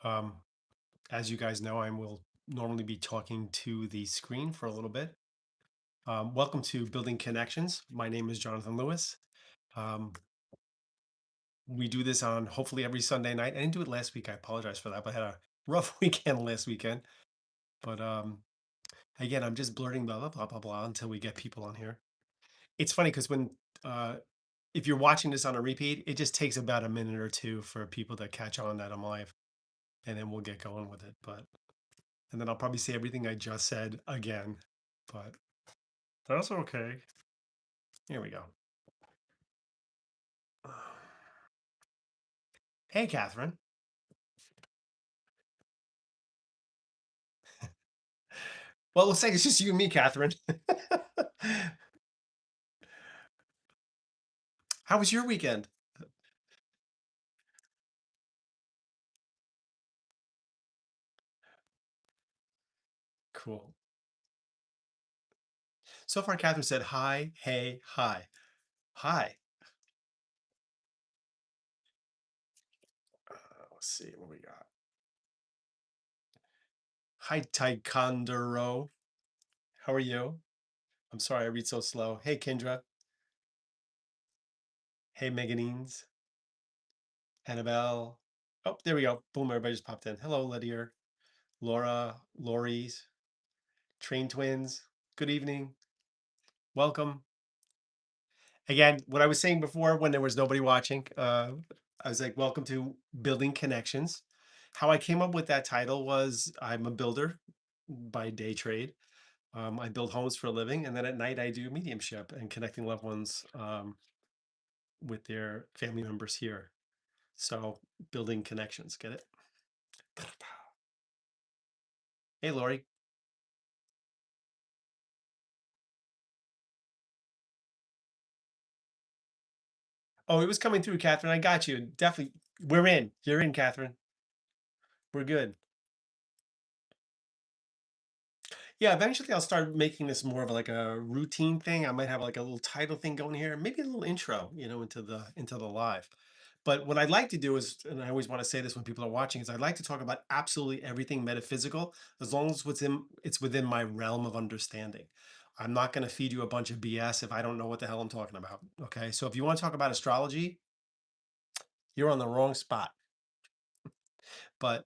Um, as you guys know, I will normally be talking to the screen for a little bit. Welcome to Building Connections. My name is Jonathan Lewis. Um, we do this on hopefully every Sunday night. I didn't do it last week. I apologize for that, but I had a rough weekend last weekend. But again, I'm just blurting blah, blah, blah, blah, blah until we get people on here. It's funny because uh, if you're watching this on a repeat, it just takes about a minute or two for people to catch on that I'm live, and then we'll get going with it. And then I'll probably say everything I just said again, but that's okay. Here we go. Hey, Catherine. Well, let's say it's just you and me, Catherine. How was your weekend? Cool. So far, Catherine said hi, hey, hi. Hi. Let's see what we got. Hi, Taekwondo. How are you? I'm sorry I read so slow. Hey, Kendra. Hey, Meganines. Annabelle. Oh, there we go. Boom, everybody just popped in. Hello, Lydia. Laura, Lori's, Train Twins. Good evening. Welcome. Again, what I was saying before when there was nobody watching, I was like, welcome to Building Connections. How I came up with that title was I'm a builder by day trade. I build homes for a living, and then at night I do mediumship and connecting loved ones with their family members here. So building connections, get it? Hey, Lori. Oh, it was coming through, Catherine. I got you. Definitely. We're in. You're in, Catherine. We're good. Yeah, eventually I'll start making this more of like a routine thing. I might have like a little title thing going here, maybe a little intro, into the live. But what I'd like to do is, and I always want to say this when people are watching, is I'd like to talk about absolutely everything metaphysical, as long as it's within my realm of understanding. I'm not going to feed you a bunch of BS if I don't know what the hell I'm talking about. Okay. So if you want to talk about astrology, you're on the wrong spot. But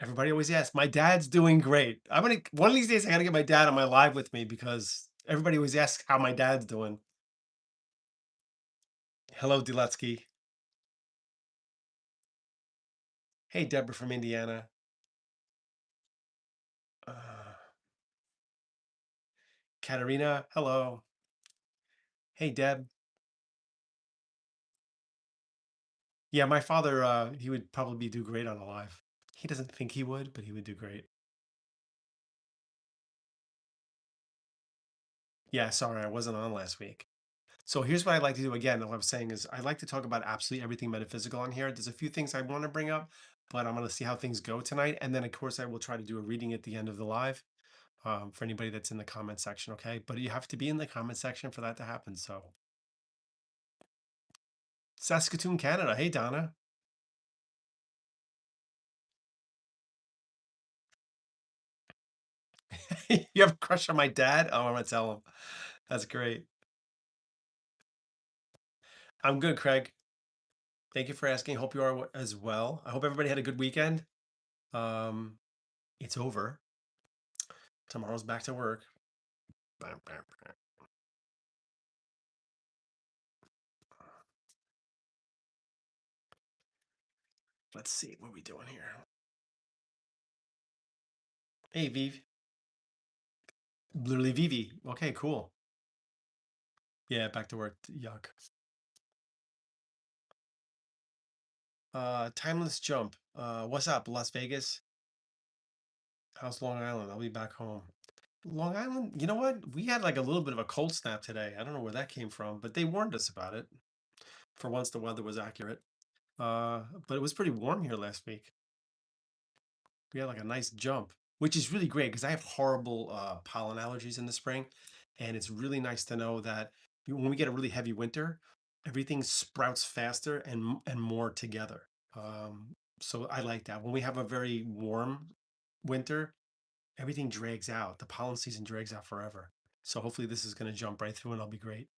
everybody always asks, my dad's doing great. One of these days I gotta get my dad on my live with me because everybody always asks how my dad's doing. Hello, Duletsky. Hey, Deborah from Indiana. Uh, Katerina, hello. Hey, Deb. Yeah, my father, he would probably do great on a live. He doesn't think he would, but he would do great. Yeah, sorry, I wasn't on last week. So here's what I'd like to do again. What I'm saying is I'd like to talk about absolutely everything metaphysical on here. There's a few things I want to bring up, but I'm going to see how things go tonight. And then, of course, I will try to do a reading at the end of the live for anybody that's in the comment section. Okay. But you have to be in the comment section for that to happen. So, Saskatoon, Canada. Hey, Donna. You have a crush on my dad? Oh, I'm going to tell him. That's great. I'm good, Craig. Thank you for asking. Hope you are as well. I hope everybody had a good weekend. Um, it's over. Tomorrow's back to work. Bam, bam, bam. Let's see what we doing here. Hey, Viv. Literally Vivi. Okay, cool. Yeah, back to work. Yuck. Timeless jump. What's up, Las Vegas? How's Long Island? I'll be back home. Long Island, you know what? We had like a little bit of a cold snap today. I don't know where that came from, but they warned us about it. For once, the weather was accurate. But it was pretty warm here last week. We had like a nice jump, which is really great because I have horrible pollen allergies in the spring, and it's really nice to know that when we get a really heavy winter, everything sprouts faster and more together. So I like that. When we have a very warm winter, everything drags out. The pollen season drags out forever. So hopefully this is going to jump right through and I'll be great.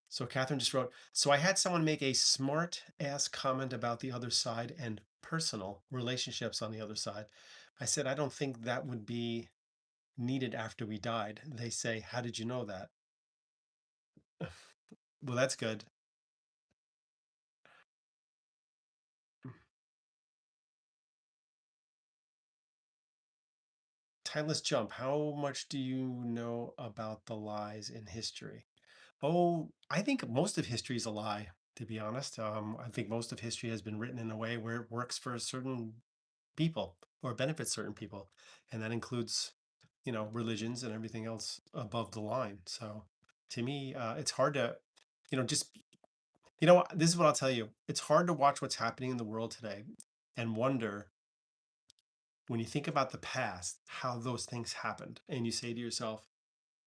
So Catherine just wrote, so I had someone make a smart ass comment about the other side and personal relationships on the other side. I said, I don't think that would be needed after we died. They say, how did you know that? Well, that's good. Timeless jump. How much do you know about the lies in history? Oh, I think most of history is a lie, to be honest. I think most of history has been written in a way where it works for certain people or benefits certain people. And that includes, religions and everything else above the line. So to me, it's hard to, just, this is what I'll tell you. It's hard to watch what's happening in the world today and wonder when you think about the past, how those things happened. And you say to yourself,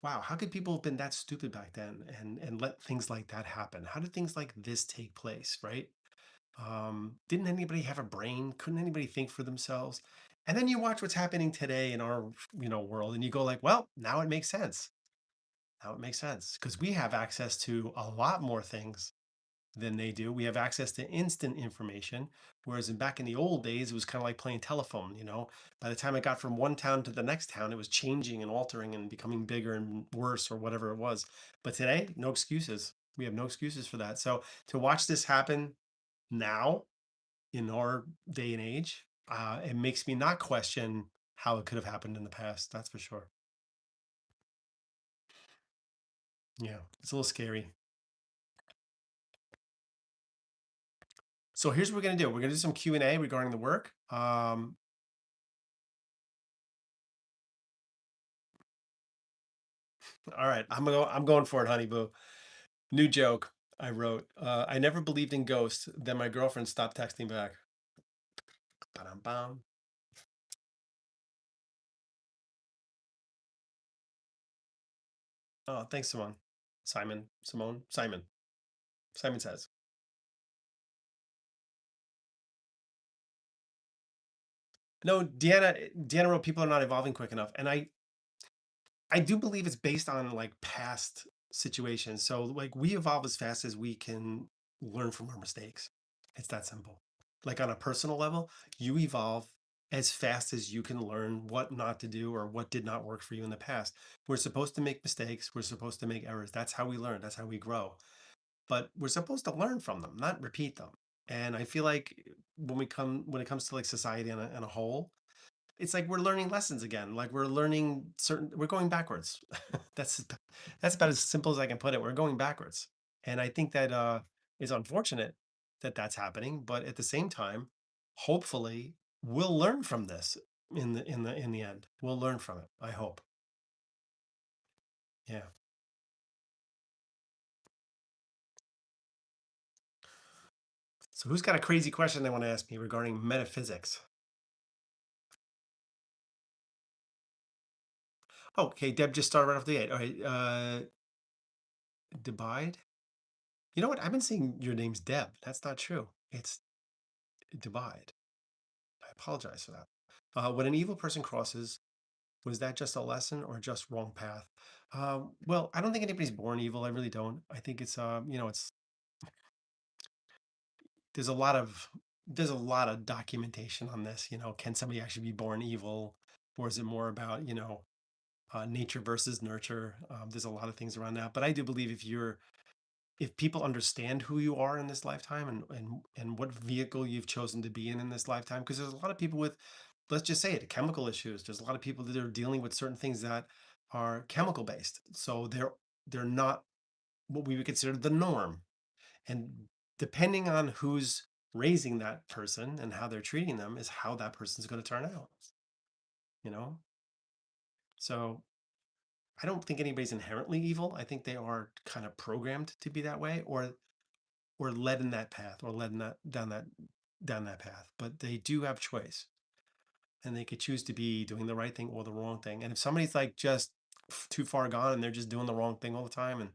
wow, how could people have been that stupid back then and let things like that happen? How did things like this take place, right? Didn't anybody have a brain? Couldn't anybody think for themselves? And then you watch what's happening today in our, world, and you go like, well, now it makes sense. Now it makes sense because we have access to a lot more things than they do. We have access to instant information, whereas back in the old days, it was kind of like playing telephone. By the time it got from one town to the next town, it was changing and altering and becoming bigger and worse or whatever it was. But today, no excuses. We have no excuses for that. So to watch this happen now in our day and age, it makes me not question how it could have happened in the past. That's for sure. Yeah, it's a little scary. So here's what we're gonna do. We're gonna do some Q&A regarding the work. All right, I'm going for it, honey boo. New joke I wrote. I never believed in ghosts. Then my girlfriend stopped texting back. Ba-dum-bum. Oh, thanks, Simone. Simon. Simon says. No, Deanna wrote people are not evolving quick enough. And I do believe it's based on like past situations. So like we evolve as fast as we can learn from our mistakes. It's that simple. Like on a personal level, you evolve as fast as you can learn what not to do or what did not work for you in the past. We're supposed to make mistakes. We're supposed to make errors. That's how we learn. That's how we grow. But we're supposed to learn from them, not repeat them. And I feel like when it comes to like society in a whole, it's like we're learning lessons again. Like we're going backwards. that's that's about as simple as I can put it. We're going backwards. And I think that is unfortunate that that's happening, but at the same time, hopefully we'll learn from this in the end. We'll learn from it. I hope. Yeah. So who's got a crazy question they want to ask me regarding metaphysics? Oh, okay, Deb just started right off the gate. All right, Debide. You know what? I've been seeing your name's Deb. That's not true. It's Debide. I apologize for that. When an evil person crosses, was that just a lesson or just wrong path? Well, I don't think anybody's born evil. I really don't. I think it's there's a lot of there's a lot of documentation on this. Can somebody actually be born evil, or is it more about nature versus nurture? There's a lot of things around that, but I do believe if people understand who you are in this lifetime and what vehicle you've chosen to be in this lifetime, because there's a lot of people with, let's just say it, chemical issues. There's a lot of people that are dealing with certain things that are chemical based, so they're not what we would consider the norm. And depending on who's raising that person and how they're treating them is how that person's going to turn out. you know so I don't think anybody's inherently evil. I think they are kind of programmed to be that way, or led in that path, or led in that down that path, but they do have choice. and they could choose to be doing the right thing or the wrong thing. And if somebody's like just too far gone and they're just doing the wrong thing all the time and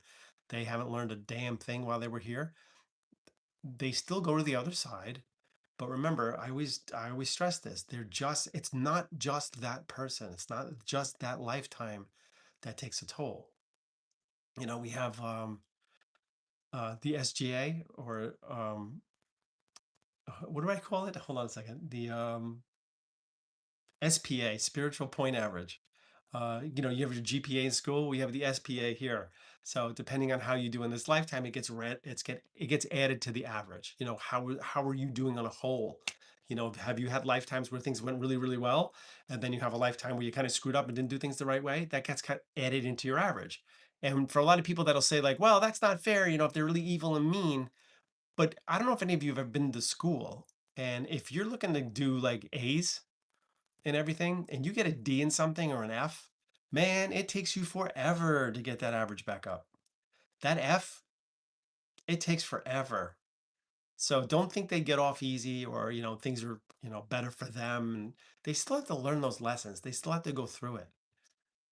they haven't learned a damn thing while they were here, they still go to the other side. But remember, I always stress this. It's not just that person. It's not just that lifetime that takes a toll. We have the SGA, or what do I call it? Hold on a second. The SPA, spiritual point average. You have your GPA in school. We have the SPA here. So depending on how you do in this lifetime, it gets added to the average. How are you doing on a whole? Have you had lifetimes where things went really, really well, and then you have a lifetime where you kind of screwed up and didn't do things the right way? That gets kind of added into your average. And for a lot of people, that'll say like, well, that's not fair. If they're really evil and mean. But I don't know if any of you have ever been to school, and if you're looking to do like A's and everything, and you get a D in something or an F, man, it takes you forever to get that average back up. That F, it takes forever. So don't think they get off easy, or things are better for them. And they still have to learn those lessons. They still have to go through it.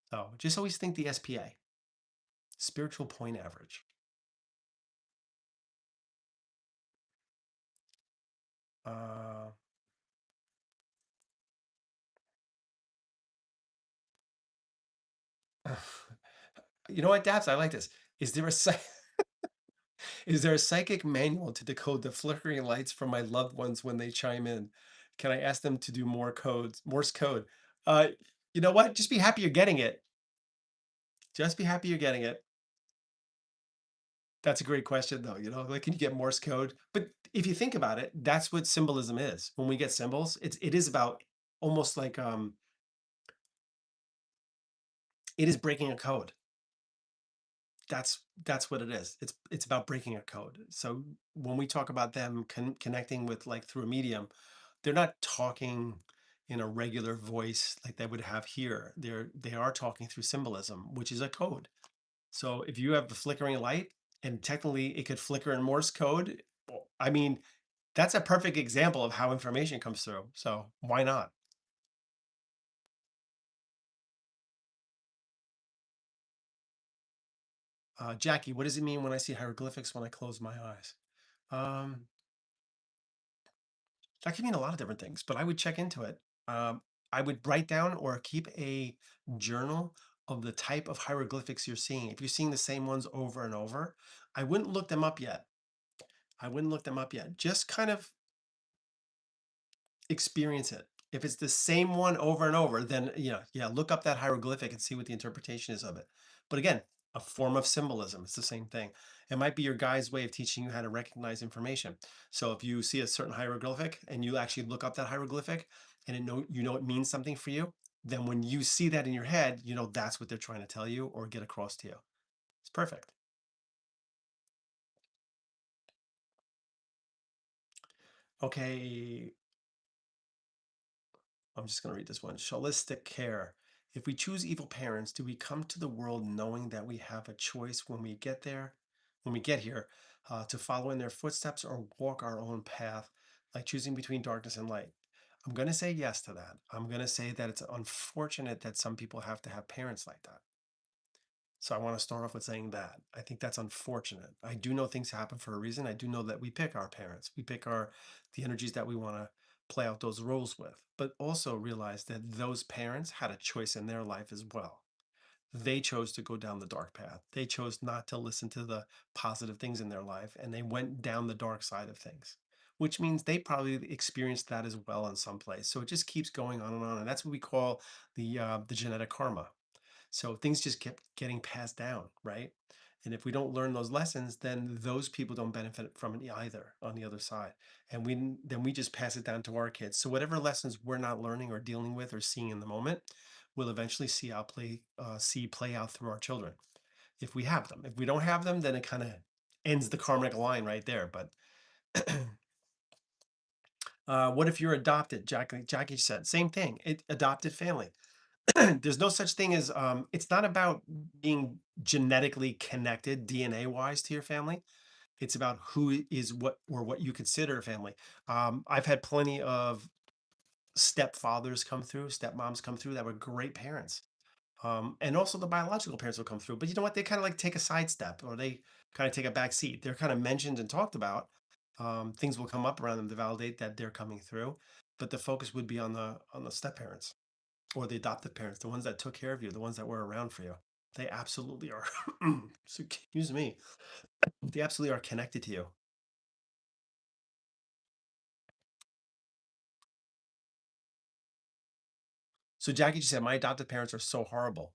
So just always think the SPA, spiritual point average. Uh, you know what, Dabs? I like this. Is there a Is there a psychic manual to decode the flickering lights from my loved ones when they chime in? Can I ask them to do Morse code? Uh, you know what? Just be happy you're getting it. Just be happy you're getting it. That's a great question, though. Like, can you get Morse code? But if you think about it, that's what symbolism is. When we get symbols, it is about almost like it is breaking a code. That's what it is. It's about breaking a code. So when we talk about them connecting with, like, through a medium, they're not talking in a regular voice like they would have here. They are talking through symbolism, which is a code. So if you have the flickering light, and technically it could flicker in Morse code, I mean, that's a perfect example of how information comes through. So why not? Jackie, what does it mean when I see hieroglyphics when I close my eyes? Um, that can mean a lot of different things, but I would check into it. Um, I would write down or keep a journal of the type of hieroglyphics you're seeing. If you're seeing the same ones over and over, I wouldn't look them up yet. I wouldn't look them up yet. Just kind of experience it. If it's the same one over and over, then yeah, look up that hieroglyphic and see what the interpretation is of it. But again, a form of symbolism. It's the same thing. It might be your guide's way of teaching you how to recognize information. So if you see a certain hieroglyphic and you actually look up that hieroglyphic, and it means something for you, then when you see that in your head, that's what they're trying to tell you or get across to you. It's perfect. Okay, I'm just going to read this one. Shalistic care. If we choose evil parents, do we come to the world knowing that we have a choice when we get here, to follow in their footsteps or walk our own path, like choosing between darkness and light? I'm going to say yes to that. I'm going to say that it's unfortunate that some people have to have parents like that. So I want to start off with saying that. I think that's unfortunate. I do know things happen for a reason. I do know that we pick our parents. We pick the energies that we want to play out those roles with. But also realize that those parents had a choice in their life as well. They chose to go down the dark path. They chose not to listen to the positive things in their life, and they went down the dark side of things, which means they probably experienced that as well in some place. So it just keeps going on and on. And that's what we call the genetic karma. So things just kept getting passed down, right? And if we don't learn those lessons, then those people don't benefit from it either on the other side. And we just pass it down to our kids. So whatever lessons we're not learning or dealing with or seeing in the moment, we'll eventually see play out through our children if we have them. If we don't have them, then it kind of ends the karmic line right there. But what if you're adopted? Jackie said same thing. Adopted family. There's no such thing as it's not about being genetically connected DNA wise to your family. It's about who is what, or what you consider a family. I've had plenty of stepfathers come through, stepmoms come through that were great parents. And also the biological parents will come through. But you know what? They kind of like take a sidestep, or they kind of take a back seat. They're kind of mentioned and talked about. Things will come up around them to validate that they're coming through. But the focus would be on the step parents or the adoptive parents, the ones that took care of you, the ones that were around for you. They absolutely are. Excuse me. They absolutely are connected to you. So Jackie just said, my adoptive parents are so horrible.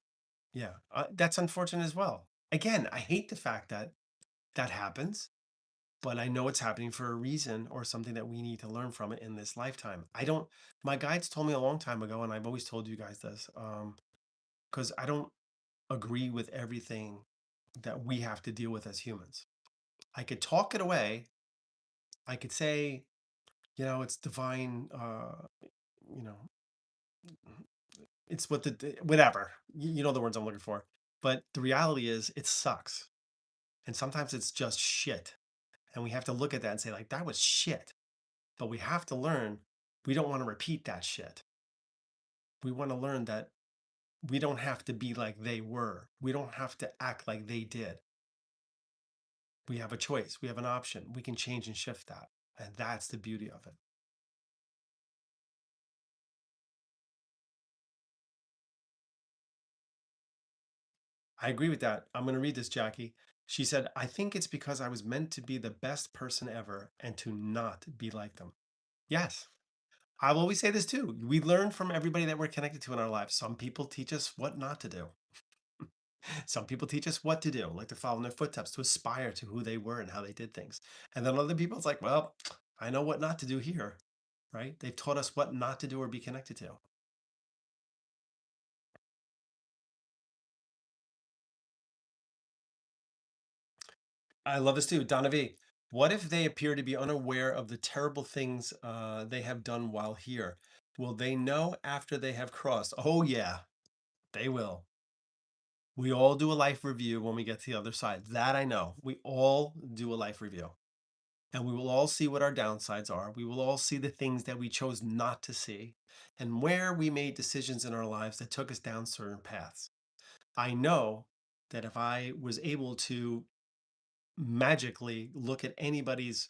Yeah, that's unfortunate as well. Again, I hate the fact that that happens, but I know it's happening for a reason or something that we need to learn from it in this lifetime. I don't, my guides told me a long time ago, and I've always told you guys this, because I don't agree with everything that we have to deal with as humans. I could talk it away. I could say, it's divine, you know, it's what whatever, you know the words I'm looking for. But the reality is, it sucks. And sometimes it's just shit. And we have to look at that and say, like, that was shit. But we have to learn we don't want to repeat that shit. We want to learn that we don't have to be like they were. We don't have to act like they did. We have a choice. We have an option. We can change and shift that. And that's the beauty of it. I agree with that. I'm going to read this, Jackie. She said, I think it's because I was meant to be the best person ever and to not be like them. Yes. I'll always say this too. We learn from everybody that we're connected to in our lives. Some people teach us what not to do. Some people teach us what to do, like to follow in their footsteps, to aspire to who they were and how they did things. And then other people, it's like, well, I know what not to do here, right? They've taught us what not to do or be connected to. I love this too. Donna V. What if they appear to be unaware of the terrible things they have done while here? Will they know after they have crossed? Oh, yeah, they will. We all do a life review when we get to the other side. That I know. We all do a life review. And we will all see what our downsides are. We will all see the things that we chose not to see and where we made decisions in our lives that took us down certain paths. I know that if I was able to magically look at anybody's,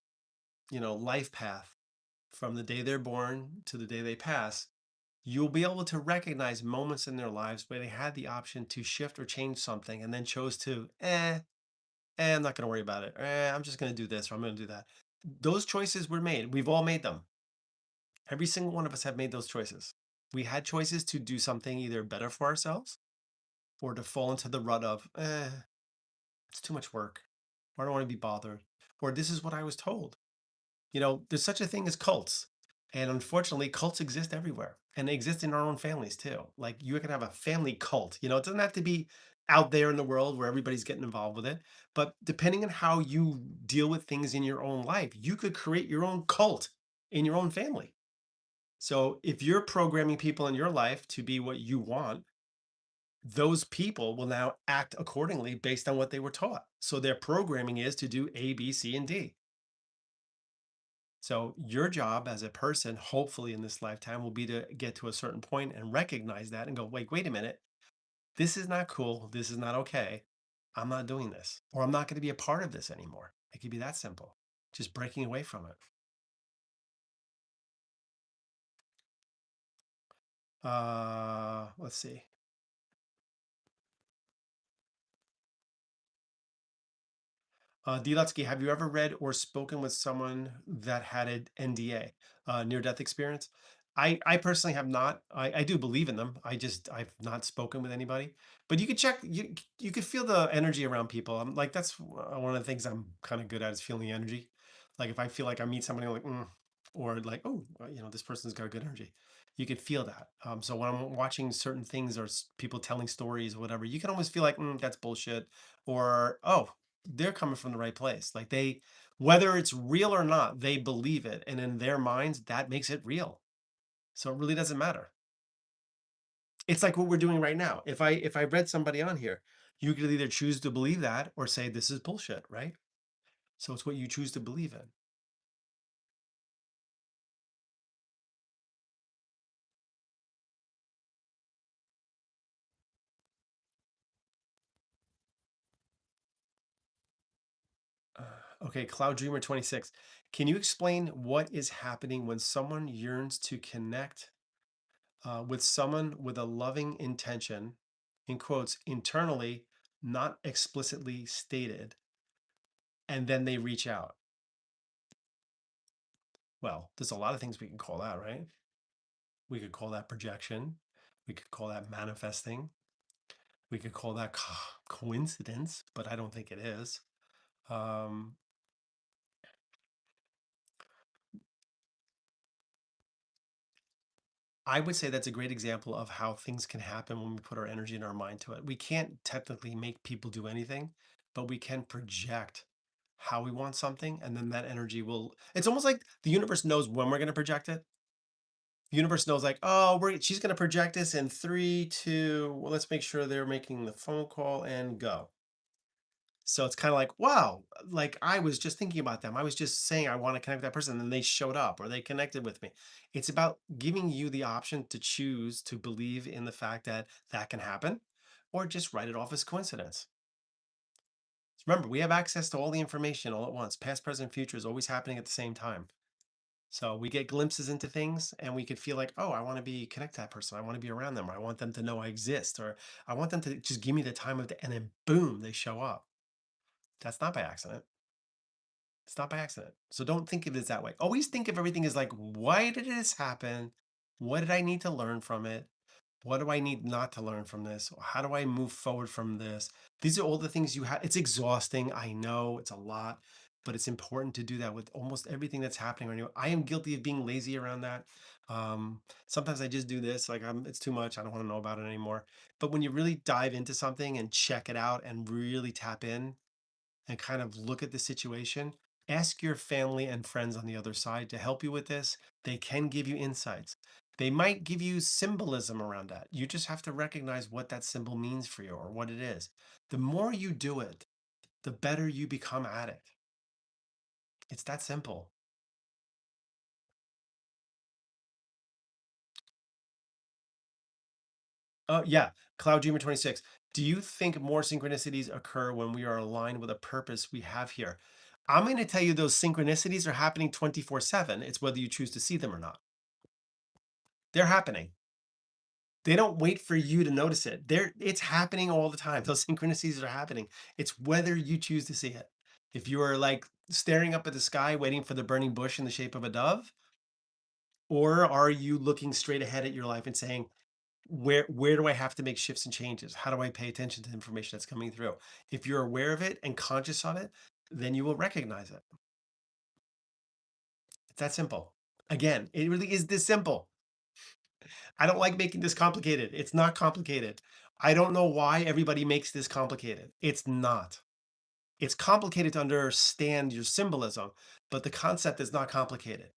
life path from the day they're born to the day they pass, you'll be able to recognize moments in their lives where they had the option to shift or change something and then chose to, I'm not going to worry about it. I'm just going to do this or I'm going to do that. Those choices were made. We've all made them. Every single one of us have made those choices. We had choices to do something either better for ourselves or to fall into the rut of, it's too much work. Or I don't want to be bothered. Or this is what I was told. There's such a thing as cults. And unfortunately, cults exist everywhere and they exist in our own families too. Like you can have a family cult, it doesn't have to be out there in the world where everybody's getting involved with it. But depending on how you deal with things in your own life, you could create your own cult in your own family. So if you're programming people in your life to be what you want, those people will now act accordingly based on what they were taught. So their programming is to do A, B, C, and D. So your job as a person, hopefully in this lifetime, will be to get to a certain point and recognize that and go, wait a minute. This is not cool. This is not okay. I'm not doing this, or I'm not going to be a part of this anymore. It could be that simple. Just breaking away from it. Let's see. Dilutsky, have you ever read or spoken with someone that had an NDA, near death experience? I personally have not. I do believe in them. I've not spoken with anybody. But you could check. You could feel the energy around people. I'm like that's one of the things I'm kind of good at is feeling the energy. Like if I feel like I meet somebody, I'm like, or like, oh, this person's got a good energy. You could feel that. So when I'm watching certain things or people telling stories or whatever, you can almost feel like that's bullshit, or oh, they're coming from the right place. Like whether it's real or not, they believe it. And in their minds, that makes it real. So it really doesn't matter. It's like what we're doing right now. If I read somebody on here, you could either choose to believe that or say this is bullshit, right? So it's what you choose to believe in. Okay, Cloud Dreamer 26. Can you explain what is happening when someone yearns to connect with someone with a loving intention, in quotes, internally, not explicitly stated, and then they reach out? Well, there's a lot of things we can call that, right? We could call that projection. We could call that manifesting. We could call that coincidence, but I don't think it is. Um, I would say that's a great example of how things can happen when we put our energy and our mind to it. We can't technically make people do anything, but we can project how we want something, and then that energy will. It's almost like the universe knows when we're going to project it. The universe knows, like, oh, she's going to project this in three, two. Well, let's make sure they're making the phone call and go. So it's kind of like, wow, like I was just thinking about them. I was just saying I want to connect with that person, and then they showed up or they connected with me. It's about giving you the option to choose to believe in the fact that that can happen, or just write it off as coincidence. Remember, we have access to all the information all at once. Past, present, future is always happening at the same time. So we get glimpses into things and we could feel like, oh, I want to be connect to that person. I want to be around them. Or I want them to know I exist. Or I want them to just give me the time of day. And then boom, they show up. That's not by accident. It's not by accident. So don't think of it as that way. Always think of everything as like, why did this happen? What did I need to learn from it? What do I need not to learn from this? How do I move forward from this? These are all the things you have. It's exhausting. I know it's a lot, but it's important to do that with almost everything that's happening right now. I am guilty of being lazy around that. Sometimes I just do this, like it's too much. I don't want to know about it anymore. But when you really dive into something and check it out and really tap in, and kind of look at the situation. Ask your family and friends on the other side to help you with this. They can give you insights. They might give you symbolism around that. You just have to recognize what that symbol means for you or what it is. The more you do it, the better you become at it. It's that simple. Oh, yeah. Cloud Dreamer 26. Do you think more synchronicities occur when we are aligned with a purpose we have here? I'm going to tell you those synchronicities are happening 24/7. It's whether you choose to see them or not. They're happening. They don't wait for you to notice it. It's happening all the time. Those synchronicities are happening. It's whether you choose to see it. If you are like staring up at the sky waiting for the burning bush in the shape of a dove, or are you looking straight ahead at your life and saying, where do I have to make shifts and changes? How do I pay attention to the information that's coming through? If you're aware of it and conscious of it, then you will recognize it. It's that simple. Again, it really is this simple. I don't like making this complicated. It's not complicated. I don't know why everybody makes this complicated. It's not. It's complicated to understand your symbolism, but the concept is not complicated.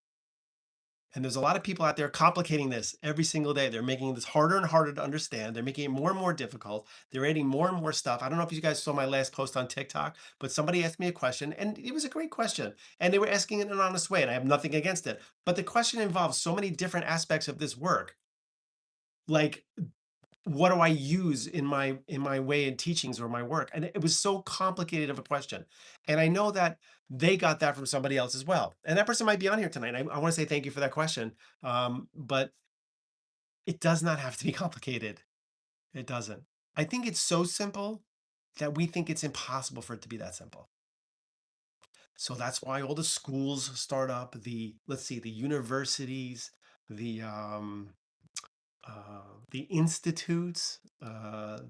And there's a lot of people out there complicating this every single day. They're making this harder and harder to understand. They're making it more and more difficult. They're adding more and more stuff. I don't know if you guys saw my last post on TikTok, but somebody asked me a question and it was a great question. And they were asking it in an honest way, and I have nothing against it. But the question involves so many different aspects of this work. Like, what do I use in my way in teachings or my work? And it was so complicated of a question. And I know that they got that from somebody else as well. And that person might be on here tonight. I want to say thank you for that question. But it does not have to be complicated. It doesn't. I think it's so simple that we think it's impossible for it to be that simple. So that's why all the schools start up, the let's see, the universities, the the institutes,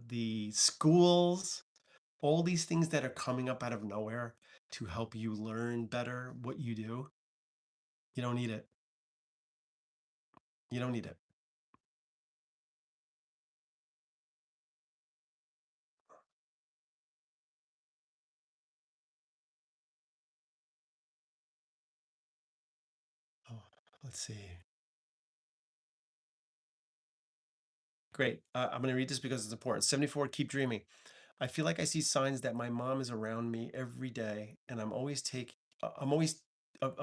the schools, all these things that are coming up out of nowhere to help you learn better what you do. You don't need it. You don't need it. Oh, let's see. Great. I'm going to read this because it's important. 74, keep dreaming. I feel like I see signs that my mom is around me every day, and I'm always, I'm going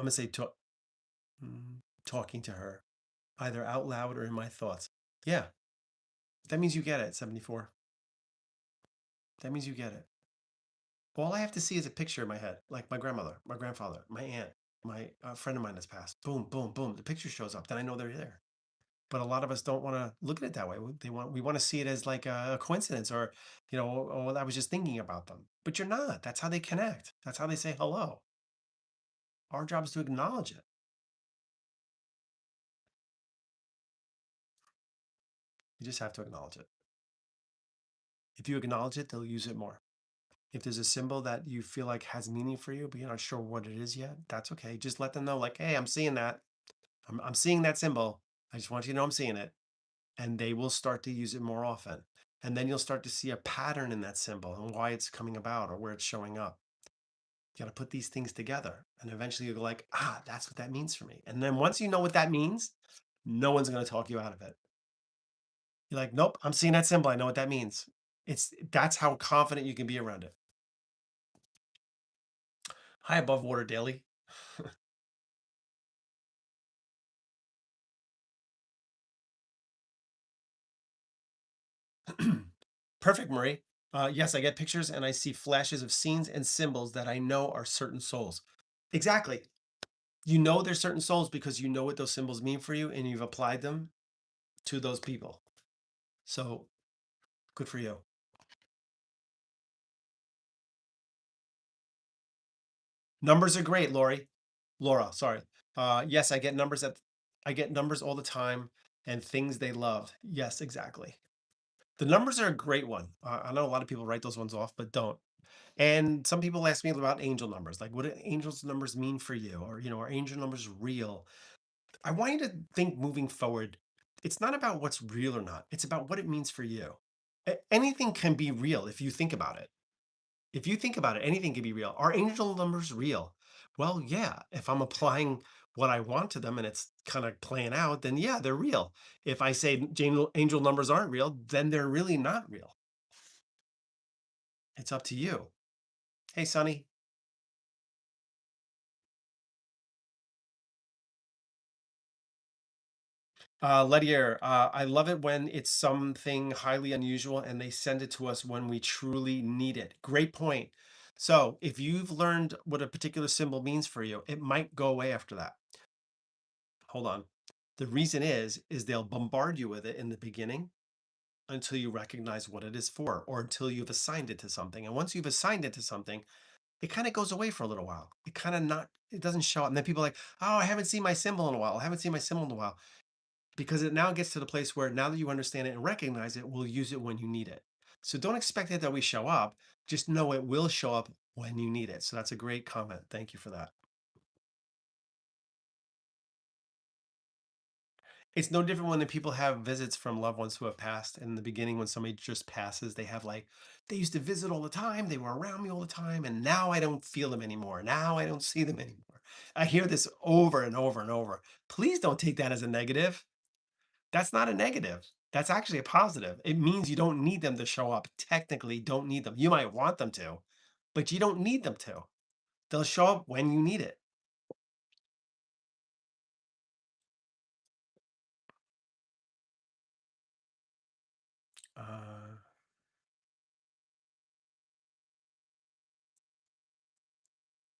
to say, talking to her, either out loud or in my thoughts. Yeah, that means you get it, 74. That means you get it. All I have to see is a picture in my head, like my grandmother, my grandfather, my aunt, my friend of mine that's passed. Boom, boom, boom. The picture shows up. Then I know they're there. But a lot of us don't want to look at it that way. We want to see it as like a coincidence, or oh, I was just thinking about them. But you're not. That's how they connect. That's how they say hello. Our job is to acknowledge it. You just have to acknowledge it. If you acknowledge it, they'll use it more. If there's a symbol that you feel like has meaning for you, but you're not sure what it is yet, that's okay. Just let them know, like, hey, I'm seeing that. I'm seeing that symbol. I just want you to know I'm seeing it. And they will start to use it more often. And then you'll start to see a pattern in that symbol and why it's coming about or where it's showing up. You got to put these things together. And eventually you'll be like, that's what that means for me. And then once you know what that means, no one's going to talk you out of it. You're like, nope, I'm seeing that symbol. I know what that means. That's how confident you can be around it. High above water daily. Perfect, Marie. Yes, I get pictures and I see flashes of scenes and symbols that I know are certain souls. Exactly. You know there's certain souls because you know what those symbols mean for you and you've applied them to those people. So good for you. Numbers are great, Lori. Laura, sorry. Yes, I get numbers all the time and things they love. Yes, exactly. The numbers are a great one. I know a lot of people write those ones off, but don't. And some people ask me about angel numbers, like what do angels numbers mean for you? Or, are angel numbers real? I want you to think moving forward. It's not about what's real or not. It's about what it means for you. Anything can be real if you think about it. If you think about it, anything can be real. Are angel numbers real? Well, yeah. If I'm applying what I want to them and it's kind of playing out, then yeah, they're real. If I say angel numbers aren't real, then they're really not real. It's up to you. Hey, Sonny. Ledier, I love it when it's something highly unusual and they send it to us when we truly need it. Great point. So, if you've learned what a particular symbol means for you, it might go away after that. Hold on. The reason is they'll bombard you with it in the beginning until you recognize what it is for, or until you've assigned it to something. And once you've assigned it to something, it kind of goes away for a little while. It doesn't show up. And then people are like, oh, I haven't seen my symbol in a while. I haven't seen my symbol in a while. Because it now gets to the place where now that you understand it and recognize it, we'll use it when you need it. So don't expect it that we show up. Just know it will show up when you need it. So that's a great comment. Thank you for that. It's no different when the people have visits from loved ones who have passed. In the beginning, when somebody just passes, they have like, they used to visit all the time. They were around me all the time. And now I don't feel them anymore. Now I don't see them anymore. I hear this over and over and over. Please don't take that as a negative. That's not a negative. That's actually a positive. It means you don't need them to show up. Technically, don't need them. You might want them to, but you don't need them to. They'll show up when you need it. Uh,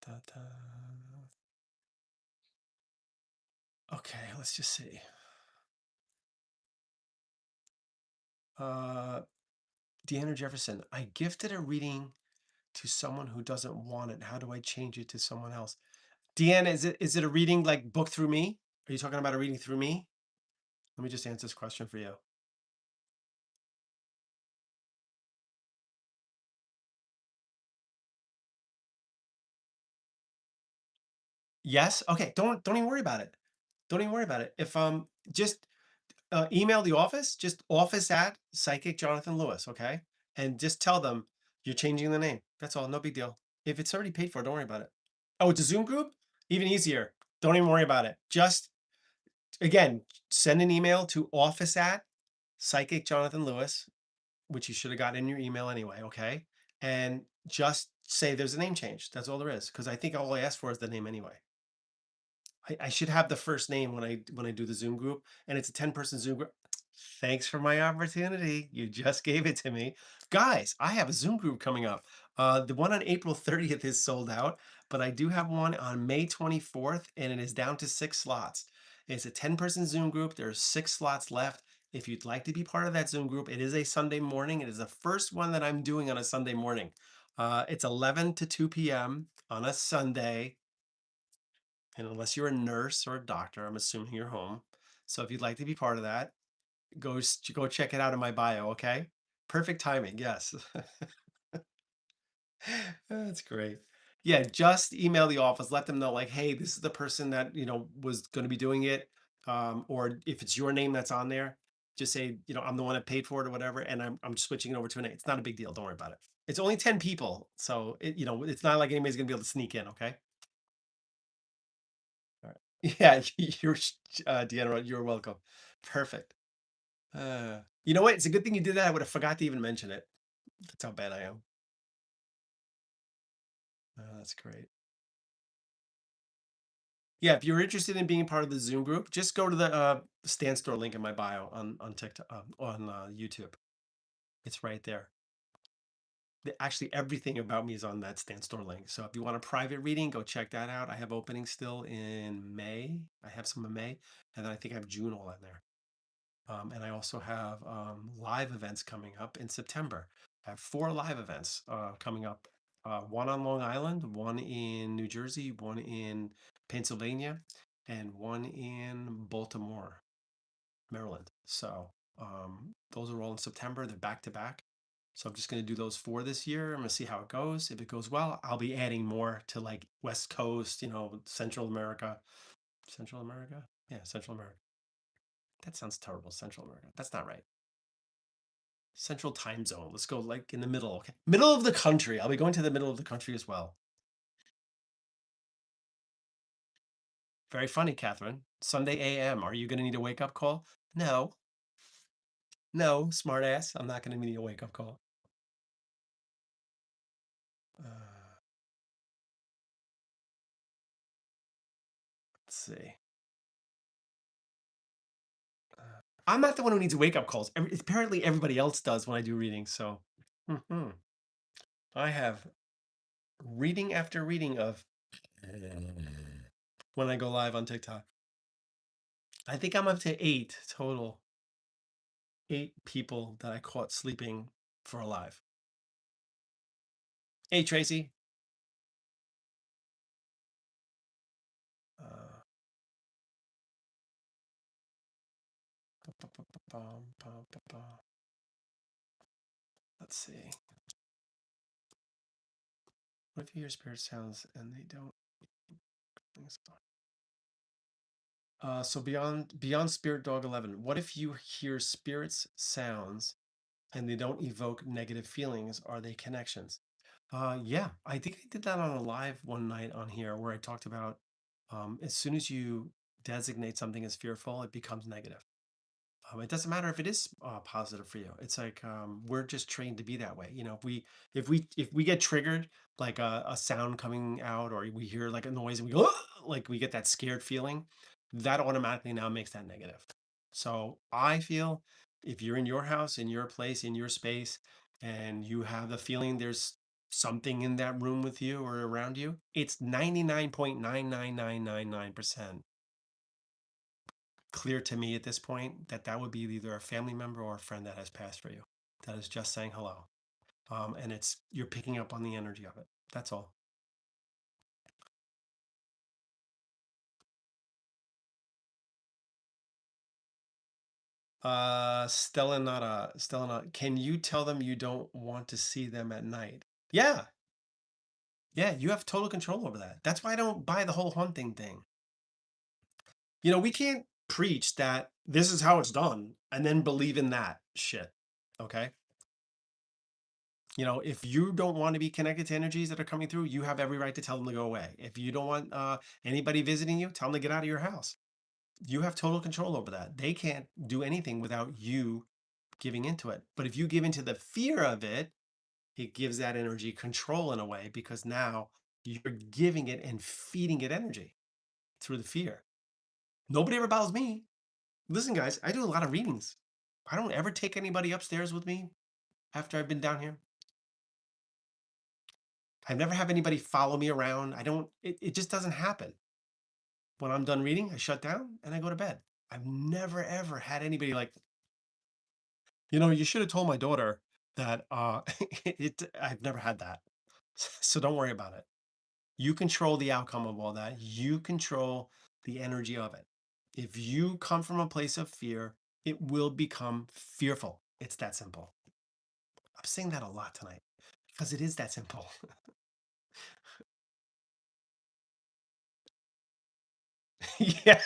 da, da. Okay, let's just see. Uh, Deanna Jefferson, I gifted a reading to someone who doesn't want it. How do I change it to someone else? Deanna, is it a reading like booked through me? Are you talking about a reading through me? Let me just answer this question for you. Yes. Okay. Don't even worry about it. Don't even worry about it. If just email the office, just office at Psychic Jonathan Lewis, okay? And just tell them you're changing the name. That's all. No big deal. If it's already paid for, don't worry about it. Oh, it's a Zoom group? Even easier. Don't even worry about it. Just again, send an email to office at Psychic Jonathan Lewis, which you should have gotten in your email anyway, okay? And just say there's a name change. That's all there is. Because I think all I asked for is the name anyway. I should have the first name when I do the Zoom group, and it's a 10-person Zoom group. Thanks for my opportunity. You just gave it to me. Guys, I have a Zoom group coming up. The one on April 30th is sold out, but I do have one on May 24th, and it is down to 6 slots. It's a 10-person Zoom group. There's 6 slots left. If you'd like to be part of that Zoom group, it is a Sunday morning. It is the first one that I'm doing on a Sunday morning. It's 11 to 2 p.m. on a Sunday. And unless you're a nurse or a doctor, I'm assuming you're home. So if you'd like to be part of that, go check it out in my bio, okay? Perfect timing, yes. That's great. Yeah, just email the office, let them know like, hey, this is the person that, was going to be doing it. Or if it's your name that's on there, just say, I'm the one that paid for it or whatever, and I'm switching it over to a name. It's not a big deal. Don't worry about it. It's only 10 people. So it's not like anybody's gonna be able to sneak in, okay? All right. Yeah, Deanna, you're welcome. Perfect. You know what? It's a good thing you did that. I would have forgot to even mention it. That's how bad I am. That's great. Yeah, if you're interested in being part of the Zoom group, just go to the Stand Store link in my bio on TikTok on YouTube. It's right there. Actually, everything about me is on that Stand Store link. So if you want a private reading, go check that out. I have openings still in May. I have some in May, and then I think I have June all in there. And I also have live events coming up in September. I have 4 live events coming up. One on Long Island, one in New Jersey, one in Pennsylvania, and one in Baltimore, Maryland. So those are all in September. They're back to back. So I'm just going to do those 4 this year. I'm going to see how it goes. If it goes well, I'll be adding more to like West Coast, Central America. Central America? Yeah, Central America. That sounds terrible. Central America. That's not right. Central time zone. Let's go like in the middle. Okay. Middle of the country. I'll be going to the middle of the country as well. Very funny, Catherine. Sunday AM. Are you going to need a wake up call? No. No, smart ass. I'm not going to need a wake up call. Let's see. I'm not the one who needs wake up calls. Apparently, everybody else does when I do readings. So mhm. I have reading after reading of when I go live on TikTok. I think I'm up to 8 total. 8 people that I caught sleeping for a live. Hey, Tracy. Uh, let's see. What if you hear spirit sounds and they don't? So beyond Spirit Dog 11, what if you hear spirits sounds and they don't evoke negative feelings? Are they connections? Yeah, I think I did that on a live one night on here where I talked about as soon as you designate something as fearful, it becomes negative. It doesn't matter if it is positive for you. It's like we're just trained to be that way. If we get triggered, like a sound coming out, or we hear like a noise and we go, "Ugh," like we get that scared feeling, that automatically now makes that negative. So I feel if you're in your house, in your place, in your space, and you have the feeling there's something in that room with you or around you, it's 99.99999% clear to me at this point that that would be either a family member or a friend that has passed for you that is just saying hello. And it's you're picking up on the energy of it. That's all. Stella not, can you tell them you don't want to see them at night? Yeah. Yeah, you have total control over that. That's why I don't buy the whole haunting thing. We can't preach that this is how it's done and then believe in that shit. Okay. If you don't want to be connected to energies that are coming through, you have every right to tell them to go away. If you don't want anybody visiting you, tell them to get out of your house. You have total control over that. They can't do anything without you giving into it. But if you give into the fear of it, it gives that energy control in a way because now you're giving it and feeding it energy through the fear. Nobody ever bothers me. Listen, guys, I do a lot of readings. I don't ever take anybody upstairs with me after I've been down here. I never have anybody follow me around. I don't, it just doesn't happen. When I'm done reading, I shut down and I go to bed. I've never ever had anybody like, you should have told my daughter that I've never had that. So don't worry about it. You control the outcome of all that. You control the energy of it. If you come from a place of fear, it will become fearful. It's that simple. I'm saying that a lot tonight because it is that simple. Yeah.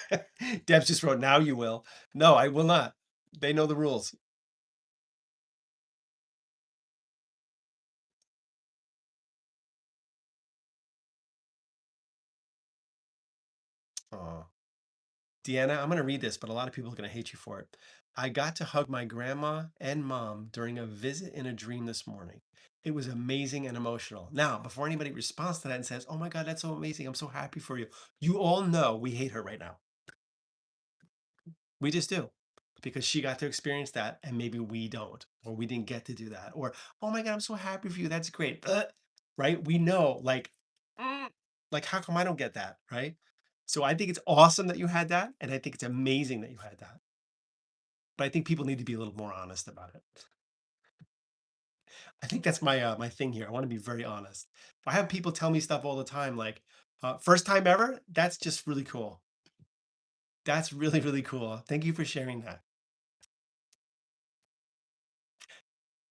Debs just wrote, now you will. No, I will not. They know the rules. Oh. Deanna, I'm going to read this, but a lot of people are going to hate you for it. I got to hug my grandma and mom during a visit in a dream this morning. It was amazing and emotional. Now, before anybody responds to that and says, oh my God, that's so amazing. I'm so happy for you. You all know we hate her right now. We just do because she got to experience that and maybe we don't, or we didn't get to do that. Or, oh my God, I'm so happy for you. That's great. Right? We know, mm, like, how come I don't get that? Right? So I think it's awesome that you had that. And I think it's amazing that you had that. But I think people need to be a little more honest about it. I think that's my thing here. I want to be very honest. I have people tell me stuff all the time, like first time ever. That's just really cool. That's really really cool. Thank you for sharing that.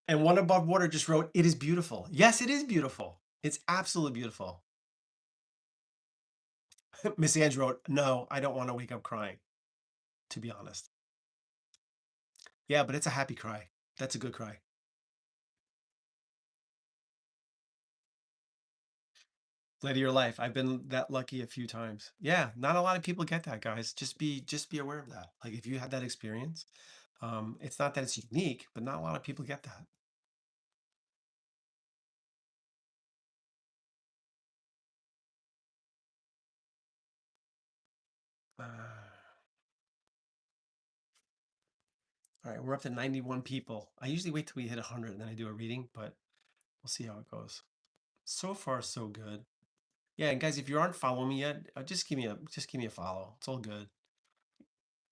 And one above water just wrote, "It is beautiful." Yes, it is beautiful. It's absolutely beautiful. Miss Ange wrote, "No, I don't want to wake up crying." To be honest, yeah, but it's a happy cry. That's a good cry. Light of your life. I've been that lucky a few times. Yeah, not a lot of people get that, guys. Just be aware of that. Like if you had that experience, it's not that it's unique, but not a lot of people get that. All right, we're up to 91 people. I usually wait till we hit 100 and then I do a reading, but we'll see how it goes. So far, so good. Yeah, and guys, if you aren't following me yet, just give me a follow. It's all good.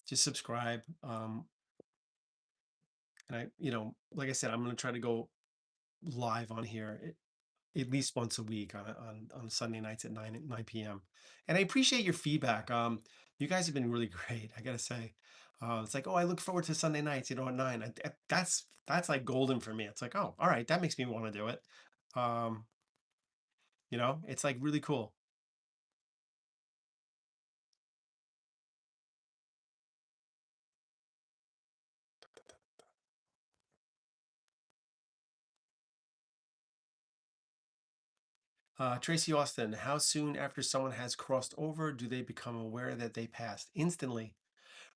Just subscribe. And like I said, I'm gonna try to go live on here at least once a week on Sunday nights at 9 p.m. And I appreciate your feedback. You guys have been really great. I gotta say, it's like, oh, I look forward to Sunday nights. At 9. That's like golden for me. It's like, oh, all right, that makes me want to do it. Um, it's like really cool. Tracy Austin, how soon after someone has crossed over do they become aware that they passed? Instantly.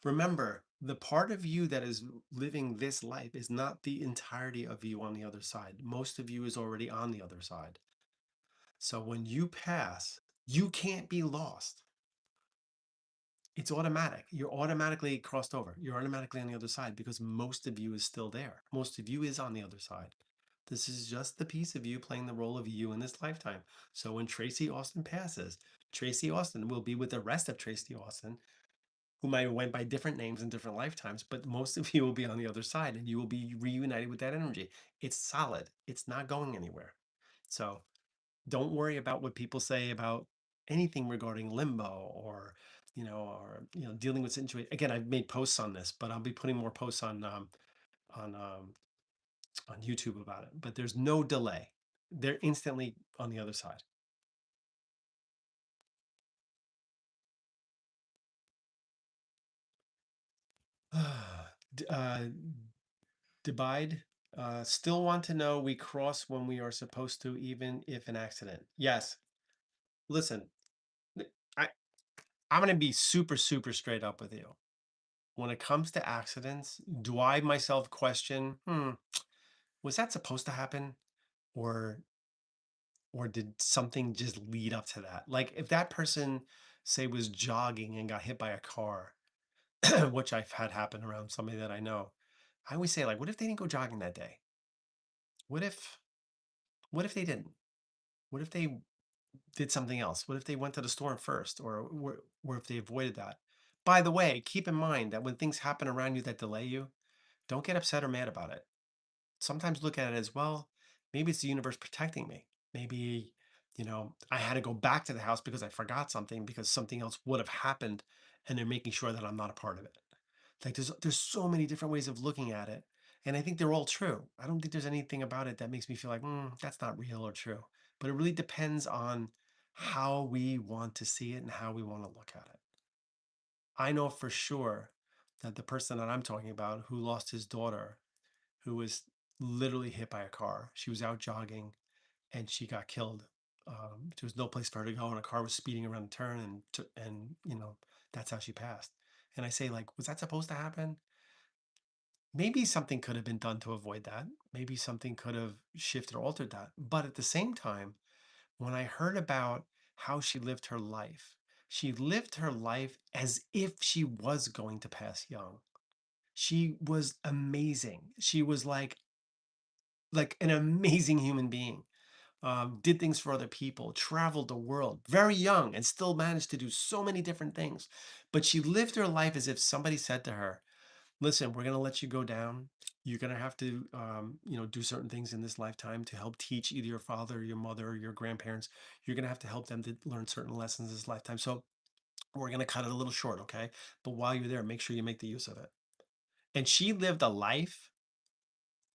Remember, the part of you that is living this life is not the entirety of you on the other side. Most of you is already on the other side. So when you pass, you can't be lost. It's automatic. You're automatically crossed over. You're automatically on the other side because most of you is still there. Most of you is on the other side. This is just the piece of you playing the role of you in this lifetime. So when Tracy Austin passes, Tracy Austin will be with the rest of Tracy Austin who might have went by different names in different lifetimes, but most of you will be on the other side and you will be reunited with that energy. It's solid. It's not going anywhere. So don't worry about what people say about anything regarding limbo or dealing with situation. Again, I've made posts on this, but I'll be putting more posts on um, on YouTube about it. But there's no delay. They're instantly on the other side. uh, Divide. Still want to know we cross when we are supposed to, even if an accident. Yes. Listen, I I'm gonna be super super straight up with you. When it comes to accidents, do I myself question, was that supposed to happen, or did something just lead up to that? Like if that person say was jogging and got hit by a car, which I've had happen around somebody that I know. I always say, like, what if they didn't go jogging that day? What if what if they didn't? What if they did something else? What if they went to the store first, or if they avoided that? By the way, keep in mind that when things happen around you that delay you, don't get upset or mad about it. Sometimes look at it as, well, maybe it's the universe protecting me. Maybe, I had to go back to the house because I forgot something because something else would have happened, and they're making sure that I'm not a part of it. Like there's so many different ways of looking at it, and I think they're all true. I don't think there's anything about it that makes me feel like, that's not real or true. But it really depends on how we want to see it and how we want to look at it. I know for sure that the person that I'm talking about who lost his daughter, who was literally hit by a car. She was out jogging and she got killed. There was no place for her to go, and a car was speeding around the turn, and that's how she passed. And I say, like, was that supposed to happen? Maybe something could have been done to avoid that. Maybe something could have shifted or altered that. But at the same time, when I heard about how she lived her life as if she was going to pass young. She was amazing. She was like an amazing human being. Did things for other people, traveled the world, very young, and still managed to do so many different things. But she lived her life as if somebody said to her, listen, we're going to let you go down. You're going to have to, do certain things in this lifetime to help teach either your father or your mother or your grandparents. You're going to have to help them to learn certain lessons this lifetime. So we're going to cut it a little short, okay? But while you're there, make sure you make the use of it. And she lived a life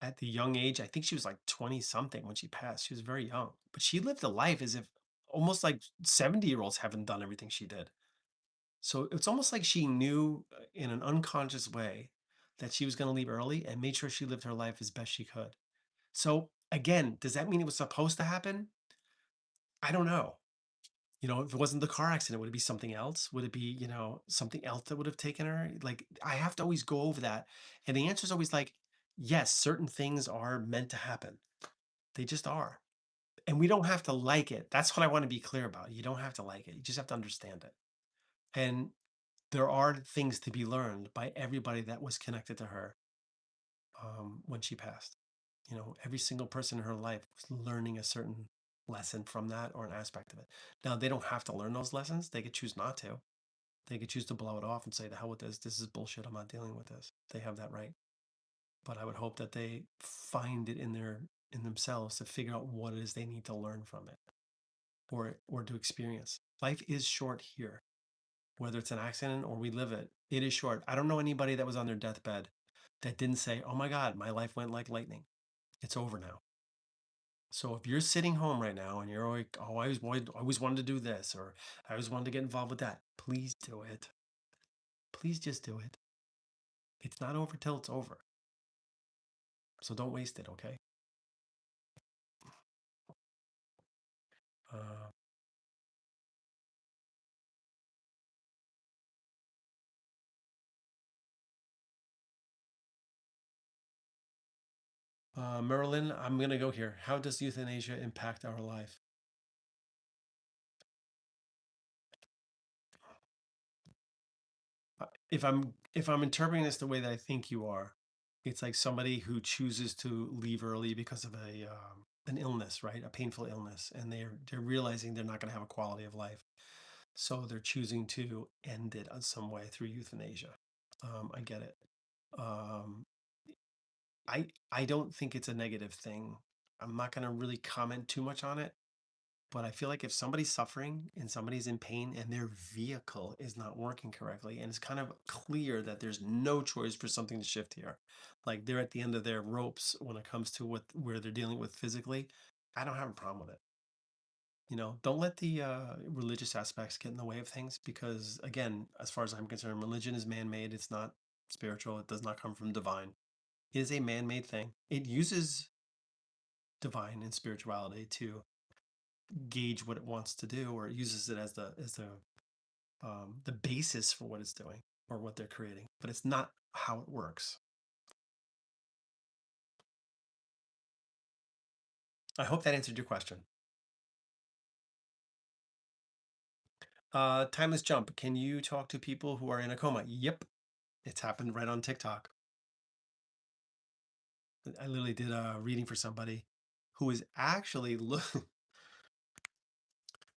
at the young age. I think she was like 20 something when she passed. She was very young, but she lived a life as if almost like 70-year-olds haven't done everything she did. So it's almost like she knew in an unconscious way that she was going to leave early and made sure she lived her life as best she could. So again, does that mean it was supposed to happen? I don't know. If it wasn't the car accident, would it be something else? Would it be, something else that would have taken her? Like, I have to always go over that. And the answer is always like, yes, certain things are meant to happen. They just are. And we don't have to like it. That's what I want to be clear about. You don't have to like it. You just have to understand it. And there are things to be learned by everybody that was connected to her when she passed. Every single person in her life was learning a certain lesson from that or an aspect of it. Now, they don't have to learn those lessons. They could choose not to. They could choose to blow it off and say, the hell with this. This is bullshit. I'm not dealing with this. They have that right. But I would hope that they find it in themselves to figure out what it is they need to learn from it or to experience. Life is short here, whether it's an accident or we live it. It is short. I don't know anybody that was on their deathbed that didn't say, "Oh my God, my life went like lightning. It's over now." So if you're sitting home right now and you're like, "Oh, I always wanted to do this, or I always wanted to get involved with that," please do it. Please just do it. It's not over till it's over. So don't waste it, okay? Uh, Marilyn, I'm gonna go here. How does euthanasia impact our life? If I'm interpreting this the way that I think you are, it's like somebody who chooses to leave early because of an illness, right? A painful illness, and they're realizing they're not going to have a quality of life, so they're choosing to end it in some way through euthanasia. I get it. Um, I don't think it's a negative thing. I'm not going to really comment too much on it. But I feel like if somebody's suffering and somebody's in pain and their vehicle is not working correctly, and it's kind of clear that there's no choice for something to shift here, like they're at the end of their ropes when it comes to where they're dealing with physically, I don't have a problem with it. Don't let the religious aspects get in the way of things because, again, as far as I'm concerned, religion is man made. It's not spiritual, it does not come from divine. It is a man made thing. It uses divine and spirituality to gauge what it wants to do, or it uses it as the basis for what it's doing or what they're creating, but it's not how it works. I hope that answered your question. Timeless jump. Can you talk to people who are in a coma? Yep, it's happened right on TikTok. I literally did a reading for somebody who was actually look.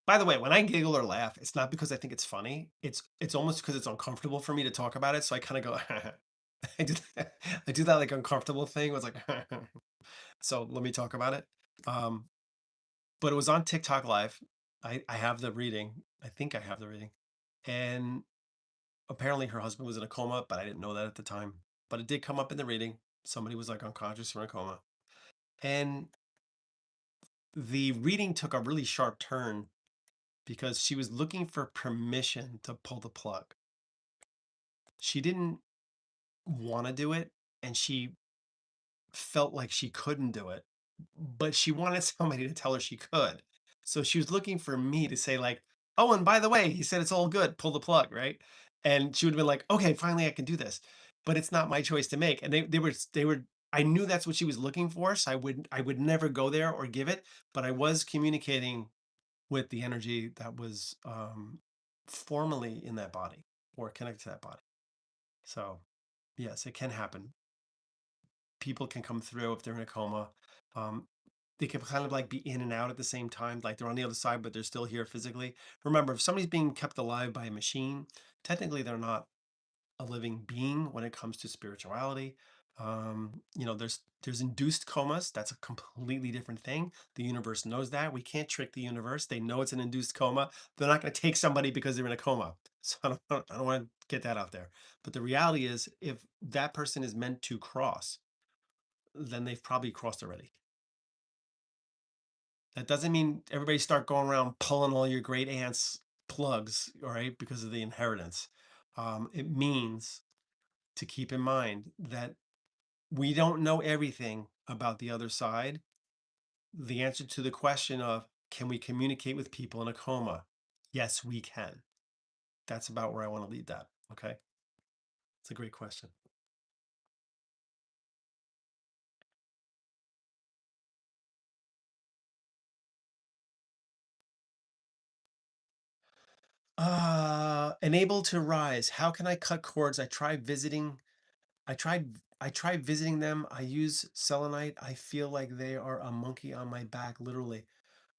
By the way, when I giggle or laugh, it's not because I think it's funny. It's almost because it's uncomfortable for me to talk about it. So I kind of go. I do that like uncomfortable thing. Was like, so let me talk about it. Um, but it was on TikTok Live. I have the reading. I think I have the reading, and apparently her husband was in a coma, but I didn't know that at the time. But it did come up in the reading. Somebody was like unconscious or in a coma, and the reading took a really sharp turn because she was looking for permission to pull the plug. She didn't want to do it, and she felt like she couldn't do it, but she wanted somebody to tell her she could. So she was looking for me to say like, "Oh, and by the way, he said it's all good. Pull the plug, right?" And she would have been like, "Okay, finally I can do this." But it's not my choice to make. And they were I knew that's what she was looking for, so I would never go there or give it, but I was communicating with the energy that was formally in that body or connected to that body. So, yes, it can happen. People can come through if they're in a coma. Um, they can kind of like be in and out at the same time, like they're on the other side, but they're still here physically. Remember, if somebody's being kept alive by a machine, technically they're not a living being when it comes to spirituality. There's induced comas. That's a completely different thing. The universe knows that. We can't trick the universe. They know it's an induced coma. They're not going to take somebody because they're in a coma. So I don't want to get that out there. But the reality is, if that person is meant to cross, then they've probably crossed already. That doesn't mean everybody start going around pulling all your great aunt's plugs, all right, because of the inheritance. It means to keep in mind that we don't know everything about the other side. The answer to the question of can we communicate with people in a coma? Yes, we can. That's about where I want to lead that. Okay. It's a great question. Unable to rise. How can I cut cords? I tried visiting them. I use selenite. I feel like they are a monkey on my back, literally.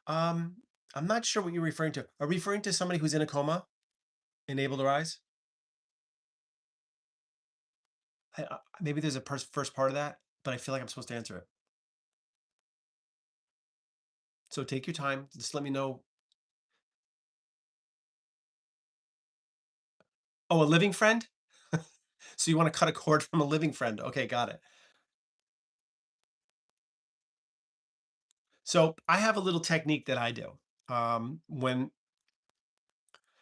Um, I'm not sure what you're referring to. Are you referring to somebody who's in a coma and able to rise? Maybe there's a first part of that, but I feel like I'm supposed to answer it. So take your time. Just let me know. Oh, a living friend? So you want to cut a cord from a living friend? Okay, got it. So I have a little technique that I do. When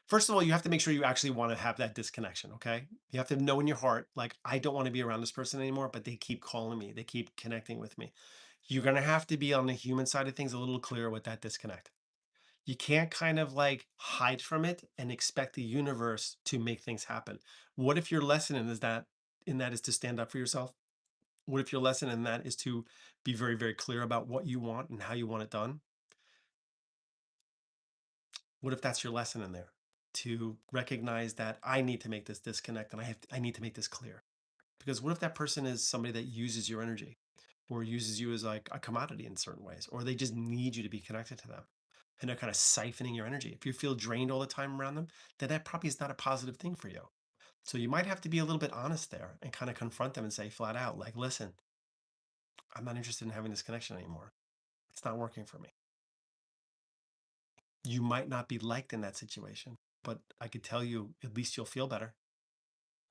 First of all, you have to make sure you actually want to have that disconnection. Okay, you have to know in your heart, like I don't want to be around this person anymore, but they keep calling me, they keep connecting with me. You're gonna have to be on the human side of things a little clearer with that disconnect. You can't kind of like hide from it and expect the universe to make things happen. What if your lesson in that is to stand up for yourself? What if your lesson in that is to be very, very clear about what you want and how you want it done? What if that's your lesson in there? To recognize that I need to make this disconnect and I need to make this clear. Because what if that person is somebody that uses your energy or uses you as like a commodity in certain ways, or they just need you to be connected to them and they're kind of siphoning your energy. If you feel drained all the time around them, then that probably is not a positive thing for you. So you might have to be a little bit honest there and kind of confront them and say flat out, like, listen, I'm not interested in having this connection anymore. It's not working for me. You might not be liked in that situation, but I could tell you at least you'll feel better.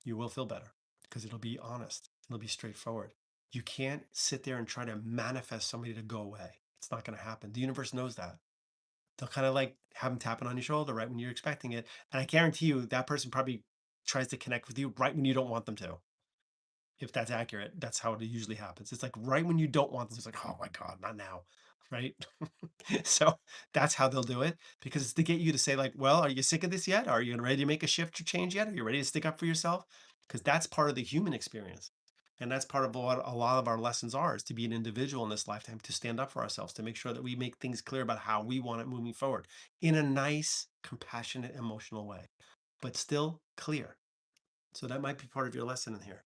You will feel better because it'll be honest, it'll be straightforward. You can't sit there and try to manifest somebody to go away. It's not going to happen. The universe knows that. They'll kind of like have them tapping on your shoulder right when you're expecting it. And I guarantee you that person probably tries to connect with you right when you don't want them to. If that's accurate, that's how it usually happens. It's like right when you don't want them, it's like, oh my God, not now. Right. So that's how they'll do it because it's to get you to say, like, well, are you sick of this yet? Are you ready to make a shift or change yet? Are you ready to stick up for yourself? Because that's part of the human experience. And that's part of what a lot of our lessons are is to be an individual in this lifetime, to stand up for ourselves, to make sure that we make things clear about how we want it moving forward in a nice, compassionate, emotional way, but still clear. So that might be part of your lesson in here.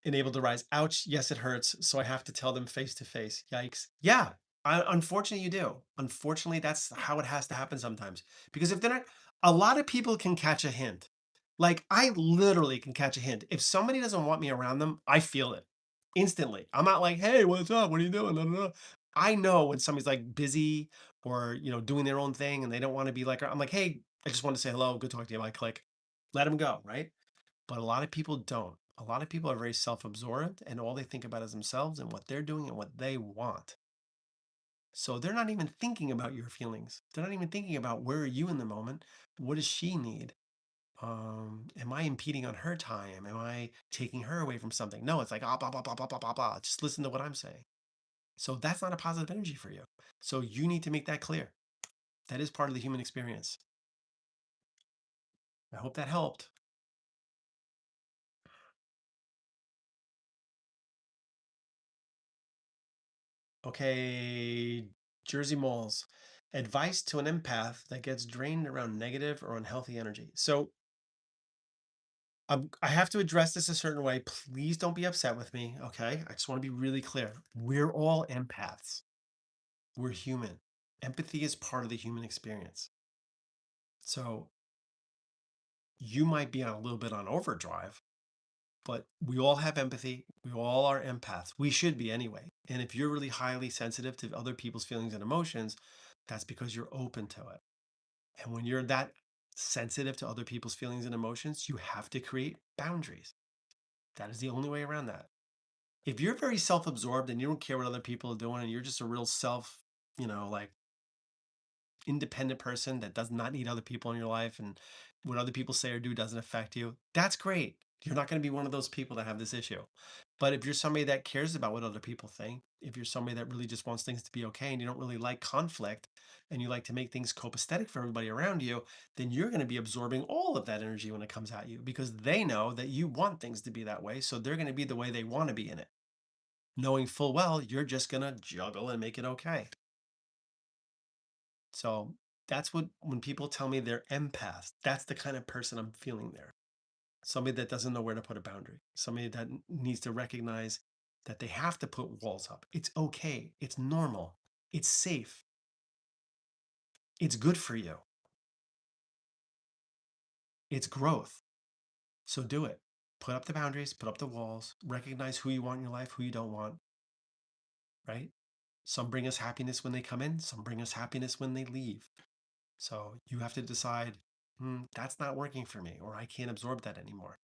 and able to rise. Ouch, yes, it hurts. So I have to tell them face to face. Yikes. Yeah, unfortunately, you do. Unfortunately, that's how it has to happen sometimes. Because if they're not, a lot of people can catch a hint. Like I literally can catch a hint. If somebody doesn't want me around them, I feel it instantly. I'm not like, hey, what's up? What are you doing? Blah, blah, blah. I know when somebody's like busy or doing their own thing and they don't want to be like, I'm like, hey, I just want to say hello, good talking to you. I click, let them go, right? But a lot of people don't. A lot of people are very self-absorbed and all they think about is themselves and what they're doing and what they want. So they're not even thinking about your feelings. They're not even thinking about where are you in the moment? What does she need? Am I impeding on her time? Am I taking her away from something? No, it's like blah blah blah blah blah blah blah. Just listen to what I'm saying. So that's not a positive energy for you. So you need to make that clear. That is part of the human experience. I hope that helped. Okay, Jersey Malls. Advice to an empath that gets drained around negative or unhealthy energy. So I have to address this a certain way. Please don't be upset with me. Okay. I just want to be really clear. We're all empaths, we're human. Empathy is part of the human experience. So you might be on a little bit on overdrive, but we all have empathy. We all are empaths. We should be anyway. And if you're really highly sensitive to other people's feelings and emotions, that's because you're open to it. And when you're that sensitive to other people's feelings and emotions, you have to create boundaries. That is the only way around that. If you're very self-absorbed and you don't care what other people are doing and you're just a real like independent person that does not need other people in your life and what other people say or do doesn't affect you, that's great. You're not going to be one of those people that have this issue. But if you're somebody that cares about what other people think, if you're somebody that really just wants things to be okay and you don't really like conflict and you like to make things copacetic for everybody around you, then you're going to be absorbing all of that energy when it comes at you because they know that you want things to be that way. So they're going to be the way they want to be in it, knowing full well you're just going to juggle and make it okay. So that's what, when people tell me they're empaths, that's the kind of person I'm feeling there. Somebody that doesn't know where to put a boundary, somebody that needs to recognize that they have to put walls up. It's okay. It's normal. It's safe. It's good for you. It's growth. So do it. Put up the boundaries, put up the walls, recognize who you want in your life, who you don't want, right? Some bring us happiness when they come in, some bring us happiness when they leave. So you have to decide, that's not working for me, or I can't absorb that anymore.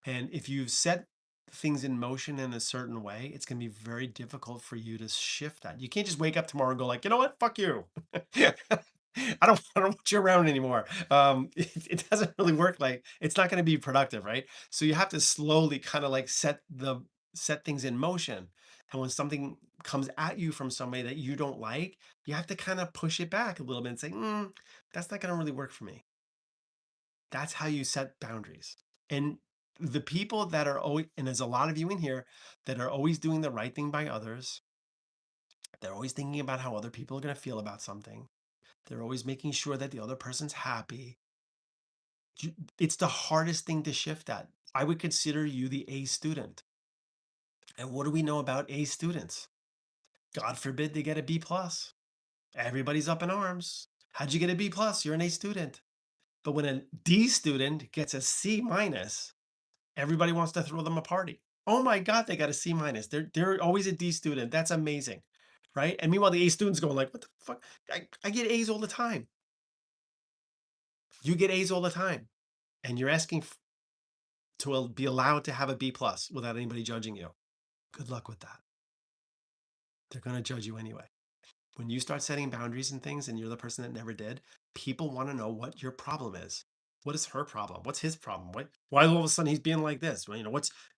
And if you've set things in motion in a certain way, it's going to be very difficult for you to shift that. You can't just wake up tomorrow and go like, you know what, fuck you. I don't want you around anymore. It doesn't really work. Like it's not going to be productive, right? So you have to slowly kind of like set things in motion. And when something comes at you from somebody that you don't like, you have to kind of push it back a little bit and say, that's not going to really work for me. That's how you set boundaries. And the people that are always, and there's a lot of you in here that are always doing the right thing by others. They're always thinking about how other people are going to feel about something. They're always making sure that the other person's happy. It's the hardest thing to shift at. I would consider you the A student. And what do we know about A students? God forbid they get a B plus. Everybody's up in arms. How'd you get a B plus? You're an A student. But when a D student gets a C minus, everybody wants to throw them a party. Oh my God, they got a C minus. They're always a D student. That's amazing. Right. And meanwhile, the A student's going like, what the fuck? I get A's all the time. You get A's all the time. And you're asking to be allowed to have a B plus without anybody judging you. Good luck with that. They're going to judge you anyway. When you start setting boundaries and things and you're the person that never did, people want to know what your problem is. What is her problem? What's his problem? Why all of a sudden he's being like this? Well,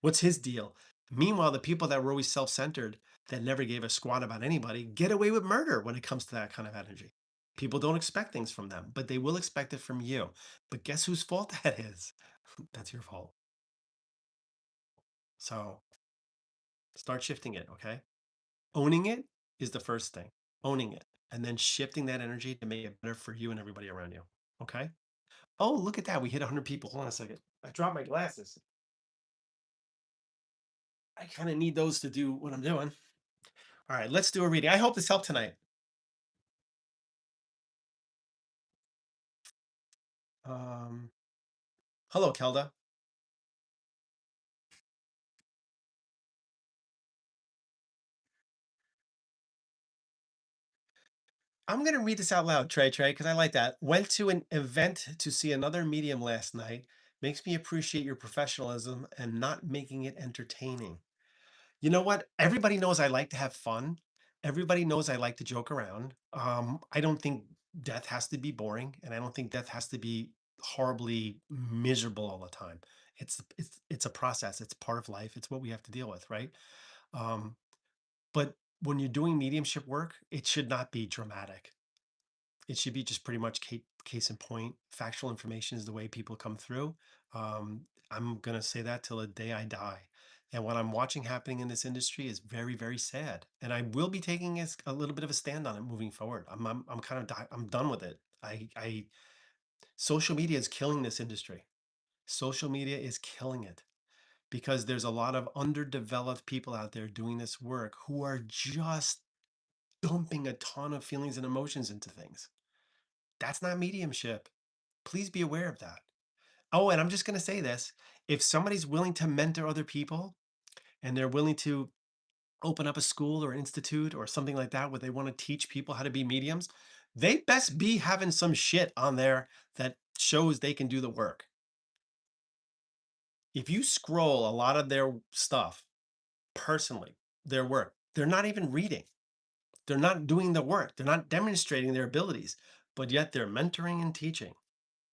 what's his deal? Meanwhile, the people that were always self-centered, that never gave a squat about anybody, get away with murder when it comes to that kind of energy. People don't expect things from them, but they will expect it from you. But guess whose fault that is? That's your fault. So start shifting it, okay? Owning it is the first thing. Owning it. And then shifting that energy to make it better for you and everybody around you. Okay? Oh, look at that. We hit 100 people. Hold on a second. I dropped my glasses. I kind of need those to do what I'm doing. All right, let's do a reading. I hope this helped tonight. Um, Hello, Kelda. I'm going to read this out loud, Trey, because I like that. Went to an event to see another medium last night. Makes me appreciate your professionalism and not making it entertaining. You know what? Everybody knows I like to have fun. Everybody knows I like to joke around. I don't think death has to be boring, and I don't think death has to be horribly miserable all the time. It's a process. It's part of life. It's what we have to deal with, right? Um, but when you're doing mediumship work, it should not be dramatic. It should be just pretty much case in point. Factual information is the way people come through. I'm going to say that till the day I die. And what I'm watching happening in this industry is very, very sad. And I will be taking a little bit of a stand on it moving forward. I'm kind of, I'm done with it. Social media is killing this industry. Social media is killing it because there's a lot of underdeveloped people out there doing this work who are just dumping a ton of feelings and emotions into things. That's not mediumship. Please be aware of that. Oh, and I'm just going to say this. If somebody's willing to mentor other people and they're willing to open up a school or institute or something like that where they want to teach people how to be mediums, they best be having some shit on there that shows they can do the work. If you scroll a lot of their stuff personally, their work, they're not even reading. They're not doing the work. They're not demonstrating their abilities, but yet they're mentoring and teaching.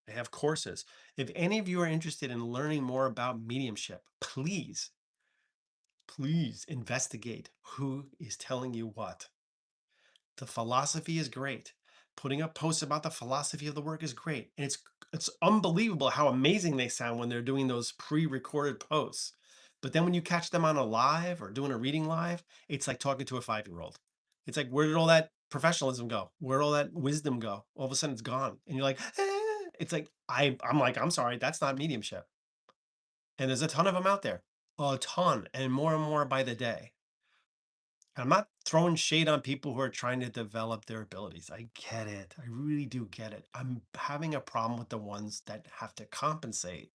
They have courses. If any of you are interested in learning more about mediumship, please investigate who is telling you what. The philosophy is great. Putting up posts about the philosophy of the work is great. And it's unbelievable how amazing they sound when they're doing those pre-recorded posts. But then when you catch them on a live or doing a reading live, it's like talking to a 5-year-old. It's like, where did all that professionalism go? Where did all that wisdom go? All of a sudden it's gone. And you're like, it's like, I'm like, I'm sorry, that's not mediumship. And there's a ton of them out there, a ton, and more by the day. I'm not throwing shade on people who are trying to develop their abilities. I get it. I really do get it. I'm having a problem with the ones that have to compensate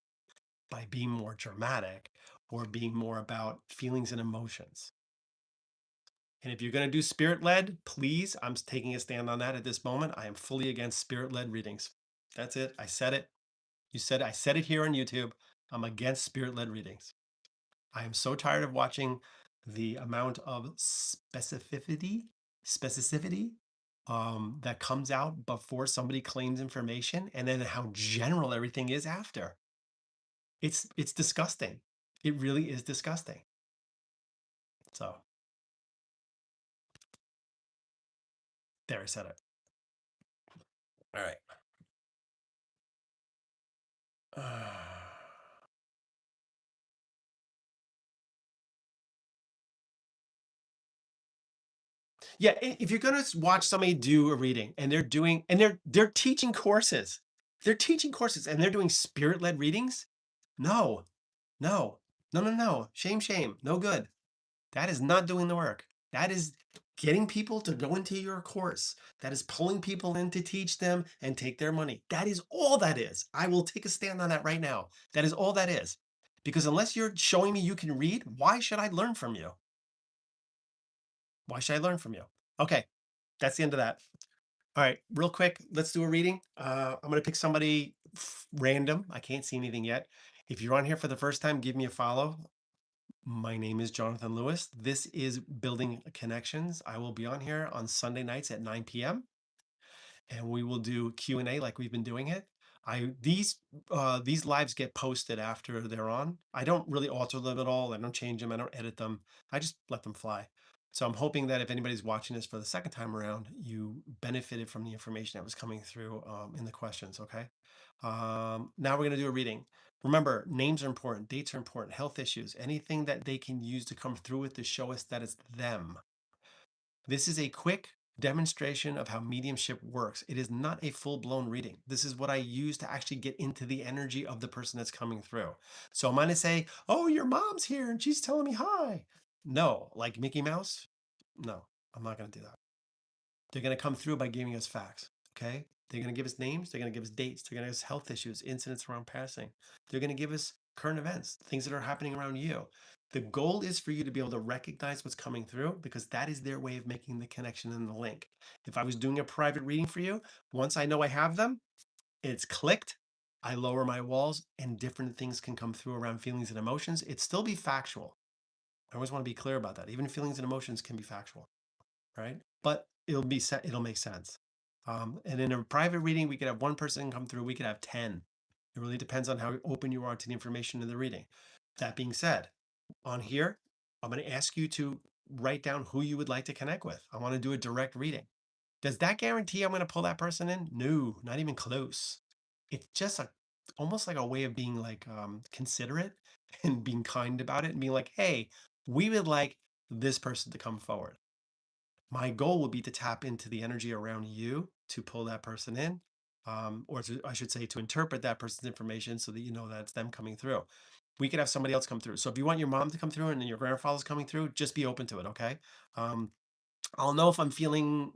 by being more dramatic or being more about feelings and emotions. And if you're going to do spirit led, please, I'm taking a stand on that at this moment. I am fully against spirit led readings. That's it. I said it. You said it. I said it here on YouTube. I'm against spirit led readings. I am so tired of watching the amount of specificity that comes out before somebody claims information, and then how general everything is after. It's disgusting. It really is disgusting. So there, I said it. All right. Yeah, if you're gonna watch somebody do a reading and they're teaching courses, and they're doing spirit led readings. No, no, no. Shame. No good. That is not doing the work. That is getting people to go into your course. That is pulling people in to teach them and take their money. That is all that is. I will take a stand on that right now. That is all that is. Because unless you're showing me you can read, why should I learn from you? Why should I learn from you? Okay, that's the end of that. All right, real quick, let's do a reading. I'm going to pick somebody random. I can't see anything yet. If you're on here for the first time, give me a follow. My name is Jonathan Lewis. This is Building Connections. I will be on here on Sunday nights at 9 p.m. and we will do Q&A like we've been doing it. These lives get posted after they're on. I don't really alter them at all. I don't change them. I don't edit them. I just let them fly. So I'm hoping that if anybody's watching this for the second time around, you benefited from the information that was coming through in the questions. Okay. Now we're going to do a reading. Remember, names are important, dates are important, health issues, anything that they can use to come through with to show us that it's them. This is a quick demonstration of how mediumship works. It is not a full-blown reading. This is what I use to actually get into the energy of the person that's coming through. So I'm going to say, oh, your mom's here and she's telling me hi. No, like Mickey Mouse. No, I'm not going to do that. They're going to come through by giving us facts. Okay. They're going to give us names. They're going to give us dates. They're going to give us health issues, incidents around passing. They're going to give us current events, things that are happening around you. The goal is for you to be able to recognize what's coming through because that is their way of making the connection and the link. If I was doing a private reading for you, once I know I have them, it's clicked. I lower my walls and different things can come through around feelings and emotions. It still be factual. I always want to be clear about that. Even feelings and emotions can be factual, right? But it'll make sense. And in a private reading, we could have one person come through. We could have 10. It really depends on how open you are to the information in the reading. That being said, on here, I'm going to ask you to write down who you would like to connect with. I want to do a direct reading. Does that guarantee I'm going to pull that person in? No, not even close. It's just almost like a way of being like considerate and being kind about it and being like, hey, we would like this person to come forward. My goal would be to tap into the energy around you to pull that person in, I should say, to interpret that person's information so that you know that it's them coming through. We could have somebody else come through. So if you want your mom to come through and then your grandfather's coming through, just be open to it, okay? Um, I'll know if I'm feeling,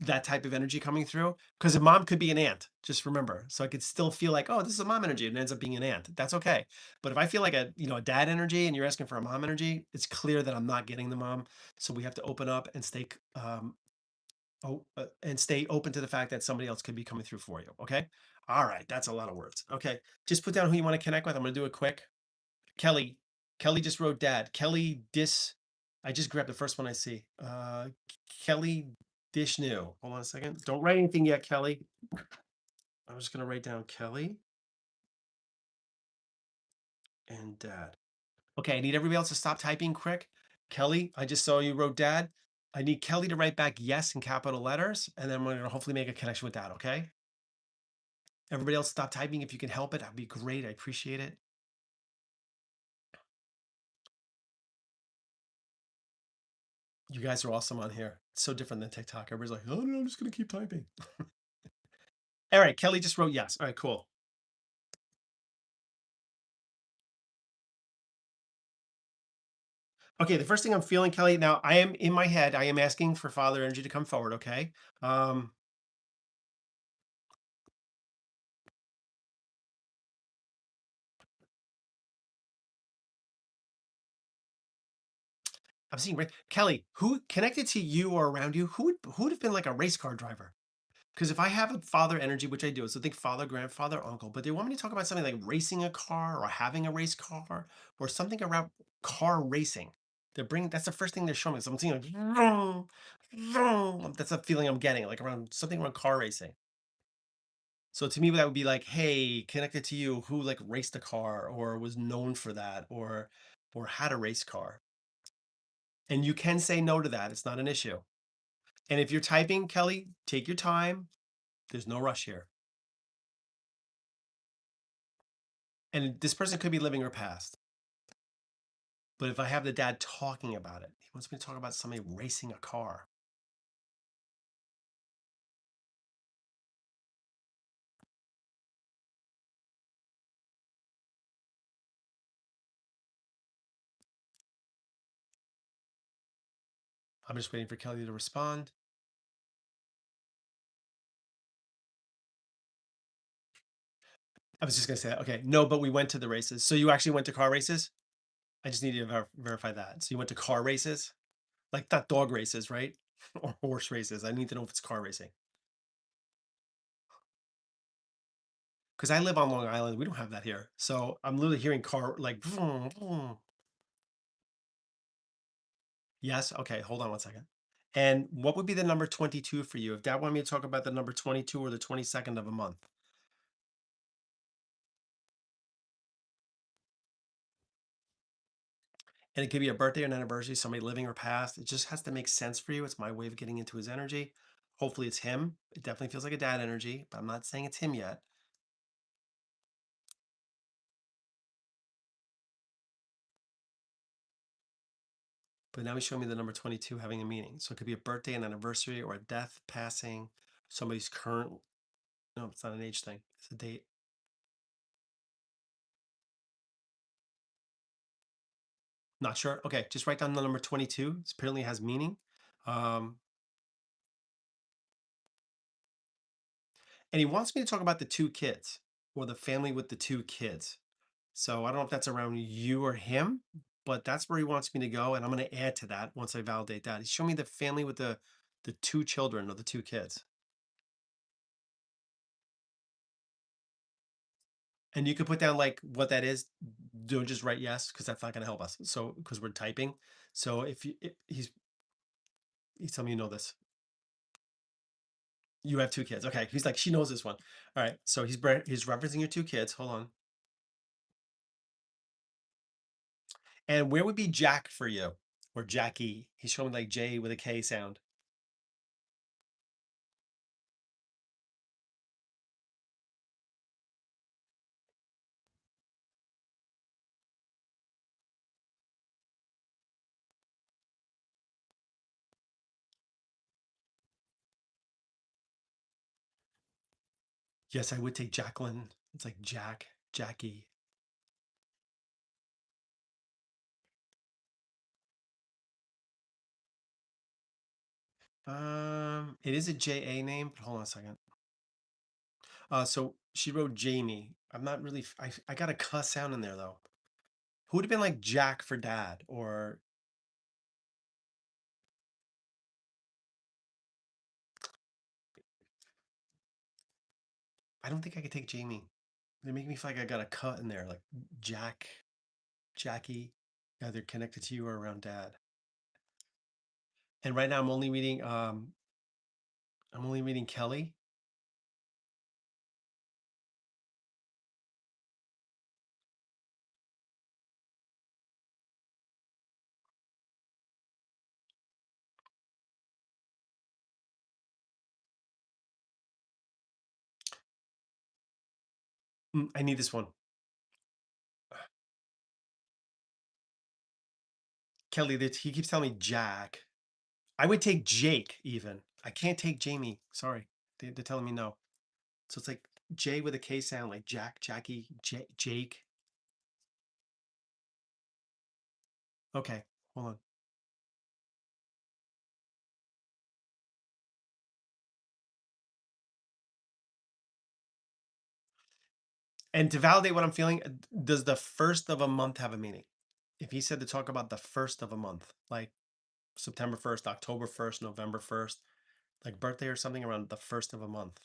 that type of energy coming through because a mom could be an aunt. Just remember, so I could still feel like, oh, this is a mom energy, and it ends up being an aunt. That's okay. But if I feel like a dad energy, and you're asking for a mom energy, it's clear that I'm not getting the mom. So we have to open up and stay open to the fact that somebody else could be coming through for you. Okay. All right. That's a lot of words. Okay. Just put down who you want to connect with. I'm going to do it quick. Kelly. Kelly just wrote dad. I just grabbed the first one I see. Kelly Dishnu. Hold on a second. Don't write anything yet, Kelly. I'm just going to write down Kelly and dad. Okay. I need everybody else to stop typing quick. Kelly, I just saw you wrote dad. I need Kelly to write back yes in capital letters, and then we're going to hopefully make a connection with dad. Okay. Everybody else stop typing if you can help it. That'd be great. I appreciate it. You guys are awesome on here. It's so different than TikTok. Everybody's like, oh no, I'm just going to keep typing. All right. Kelly just wrote yes. All right, cool. Okay, the first thing I'm feeling, Kelly, now I am in my head, I am asking for Father Energy to come forward, okay? I'm seeing Kelly, who connected to you or around you, who would have been like a race car driver? Because if I have a father energy, which I do, so think father, grandfather, uncle, but they want me to talk about something like racing a car or having a race car or something around car racing. That's the first thing they're showing me. So I'm seeing like, vroom, vroom. That's a feeling I'm getting, like around something around car racing. So to me, that would be like, hey, connected to you, who like raced a car or was known for that or had a race car. And you can say no to that. It's not an issue. And if you're typing, Kelly, take your time. There's no rush here. And this person could be living or past. But if I have the dad talking about it, he wants me to talk about somebody racing a car. I'm just waiting for Kelly to respond. I was just going to say that. Okay. No, but we went to the races. So you actually went to car races? I just need you to verify that. So you went to car races? Like not dog races, right? Or horse races. I need to know if it's car racing. Because I live on Long Island. We don't have that here. So I'm literally hearing car like, vroom, vroom. Yes. Okay. Hold on one second. And what would be the number 22 for you? If Dad wanted me to talk about the number 22 or the 22nd of a month. And it could be a birthday or an anniversary, somebody living or past. It just has to make sense for you. It's my way of getting into his energy. Hopefully it's him. It definitely feels like a dad energy, but I'm not saying it's him yet. But now he's showing me the number 22 having a meaning. So it could be a birthday, an anniversary, or a death, passing, somebody's current. No, it's not an age thing. It's a date. Not sure. Okay, just write down the number 22. It apparently has meaning. Um, and he wants me to talk about the two kids or the family with the two kids. So I don't know if that's around you or him, but that's where he wants me to go. And I'm going to add to that once I validate that. He's showing me the family with the two children or the two kids. And you could put down like what that is. Don't just write yes because that's not going to help us. So because we're typing. So if he's telling me you know this. You have two kids. Okay. He's like, she knows this one. All right. So he's referencing your two kids. Hold on. And where would be Jack for you? Or Jackie? He's showing like J with a K sound. Yes, I would take Jacqueline. It's like Jack, Jackie. It is a JA name, but hold on a second. So she wrote Jamie. I'm not really. I got a cuss sound in there though. Who would have been like Jack for dad, or I don't think I could take Jamie. They make me feel like I got a cut in there, like Jack, Jackie. Either connected to you or around dad. And right now I'm only reading Kelly. I need this one. Kelly, he keeps telling me Jack. I would take Jake even. I can't take Jamie. Sorry. They're telling me no. So it's like J with a K sound, like Jack, Jackie, Jake. Okay, hold on. And to validate what I'm feeling, does the first of a month have a meaning? If he said to talk about the first of a month, like September 1st, October 1st, November 1st, like birthday or something around the first of a month.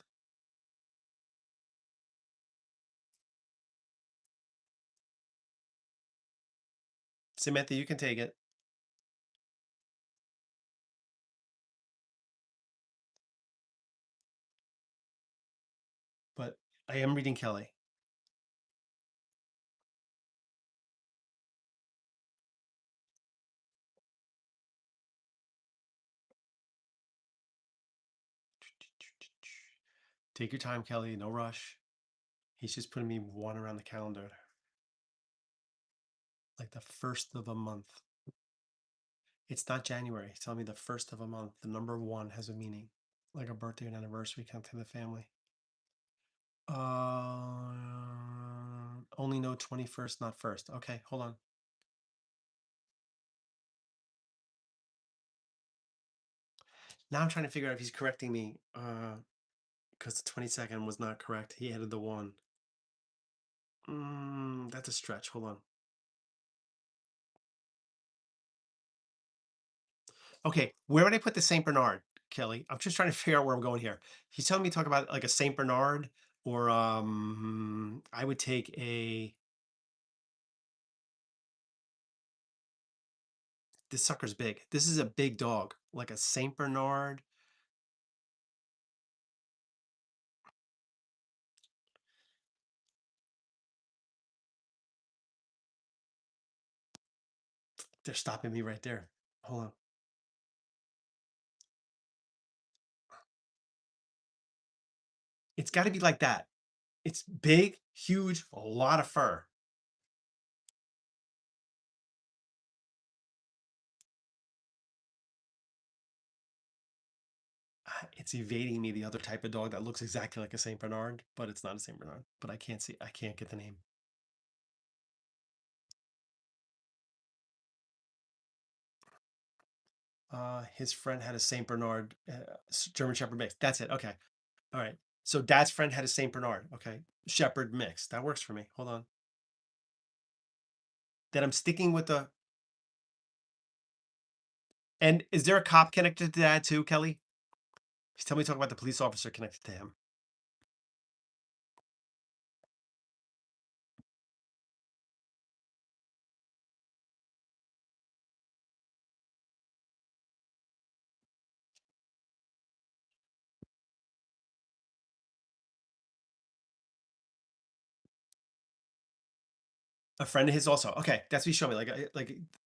Samantha, you can take it, but I am reading Kelly. Take your time, Kelly. No rush. He's just putting me one around the calendar, like the first of a month. It's not January. He's telling me the first of a month. The number one has a meaning, like a birthday and anniversary count to the family. Only know 21st, not first. Okay, hold on. Now I'm trying to figure out if he's correcting me. Because the 22nd was not correct. He added the one. That's a stretch. Hold on. Okay, where would I put the Saint Bernard, Kelly? I'm just trying to figure out where I'm going here. He's telling me to talk about like a Saint Bernard, or I would take a. This sucker's big. This is a big dog, like a Saint Bernard. They're stopping me right there. Hold on. It's got to be like that. It's big, huge, a lot of fur. It's evading me, the other type of dog that looks exactly like a Saint Bernard, but it's not a Saint Bernard. But I can't get the name. His friend had a Saint Bernard, German Shepherd mix. That's it. Okay. All right. So dad's friend had a Saint Bernard. Okay. Shepherd mix. That works for me. Hold on. Then I'm sticking with the. And is there a cop connected to dad too, Kelly? He's telling me talking about the police officer connected to him. A friend of his also. Okay, that's what he showed me. Like a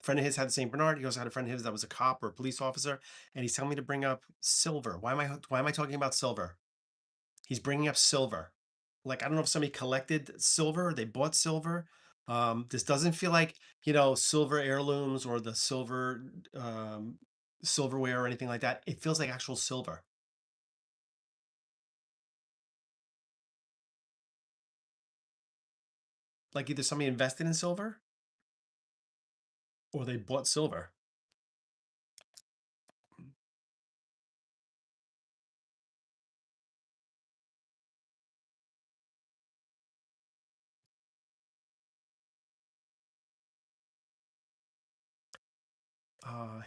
friend of his had the Saint Bernard. He also had a friend of his that was a cop or a police officer, and he's telling me to bring up silver. Why am I talking about silver? He's bringing up silver. Like, I don't know if somebody collected silver or they bought silver. This doesn't feel like, silver heirlooms or the silverware or anything like that. It feels like actual silver. Like either somebody invested in silver or they bought silver.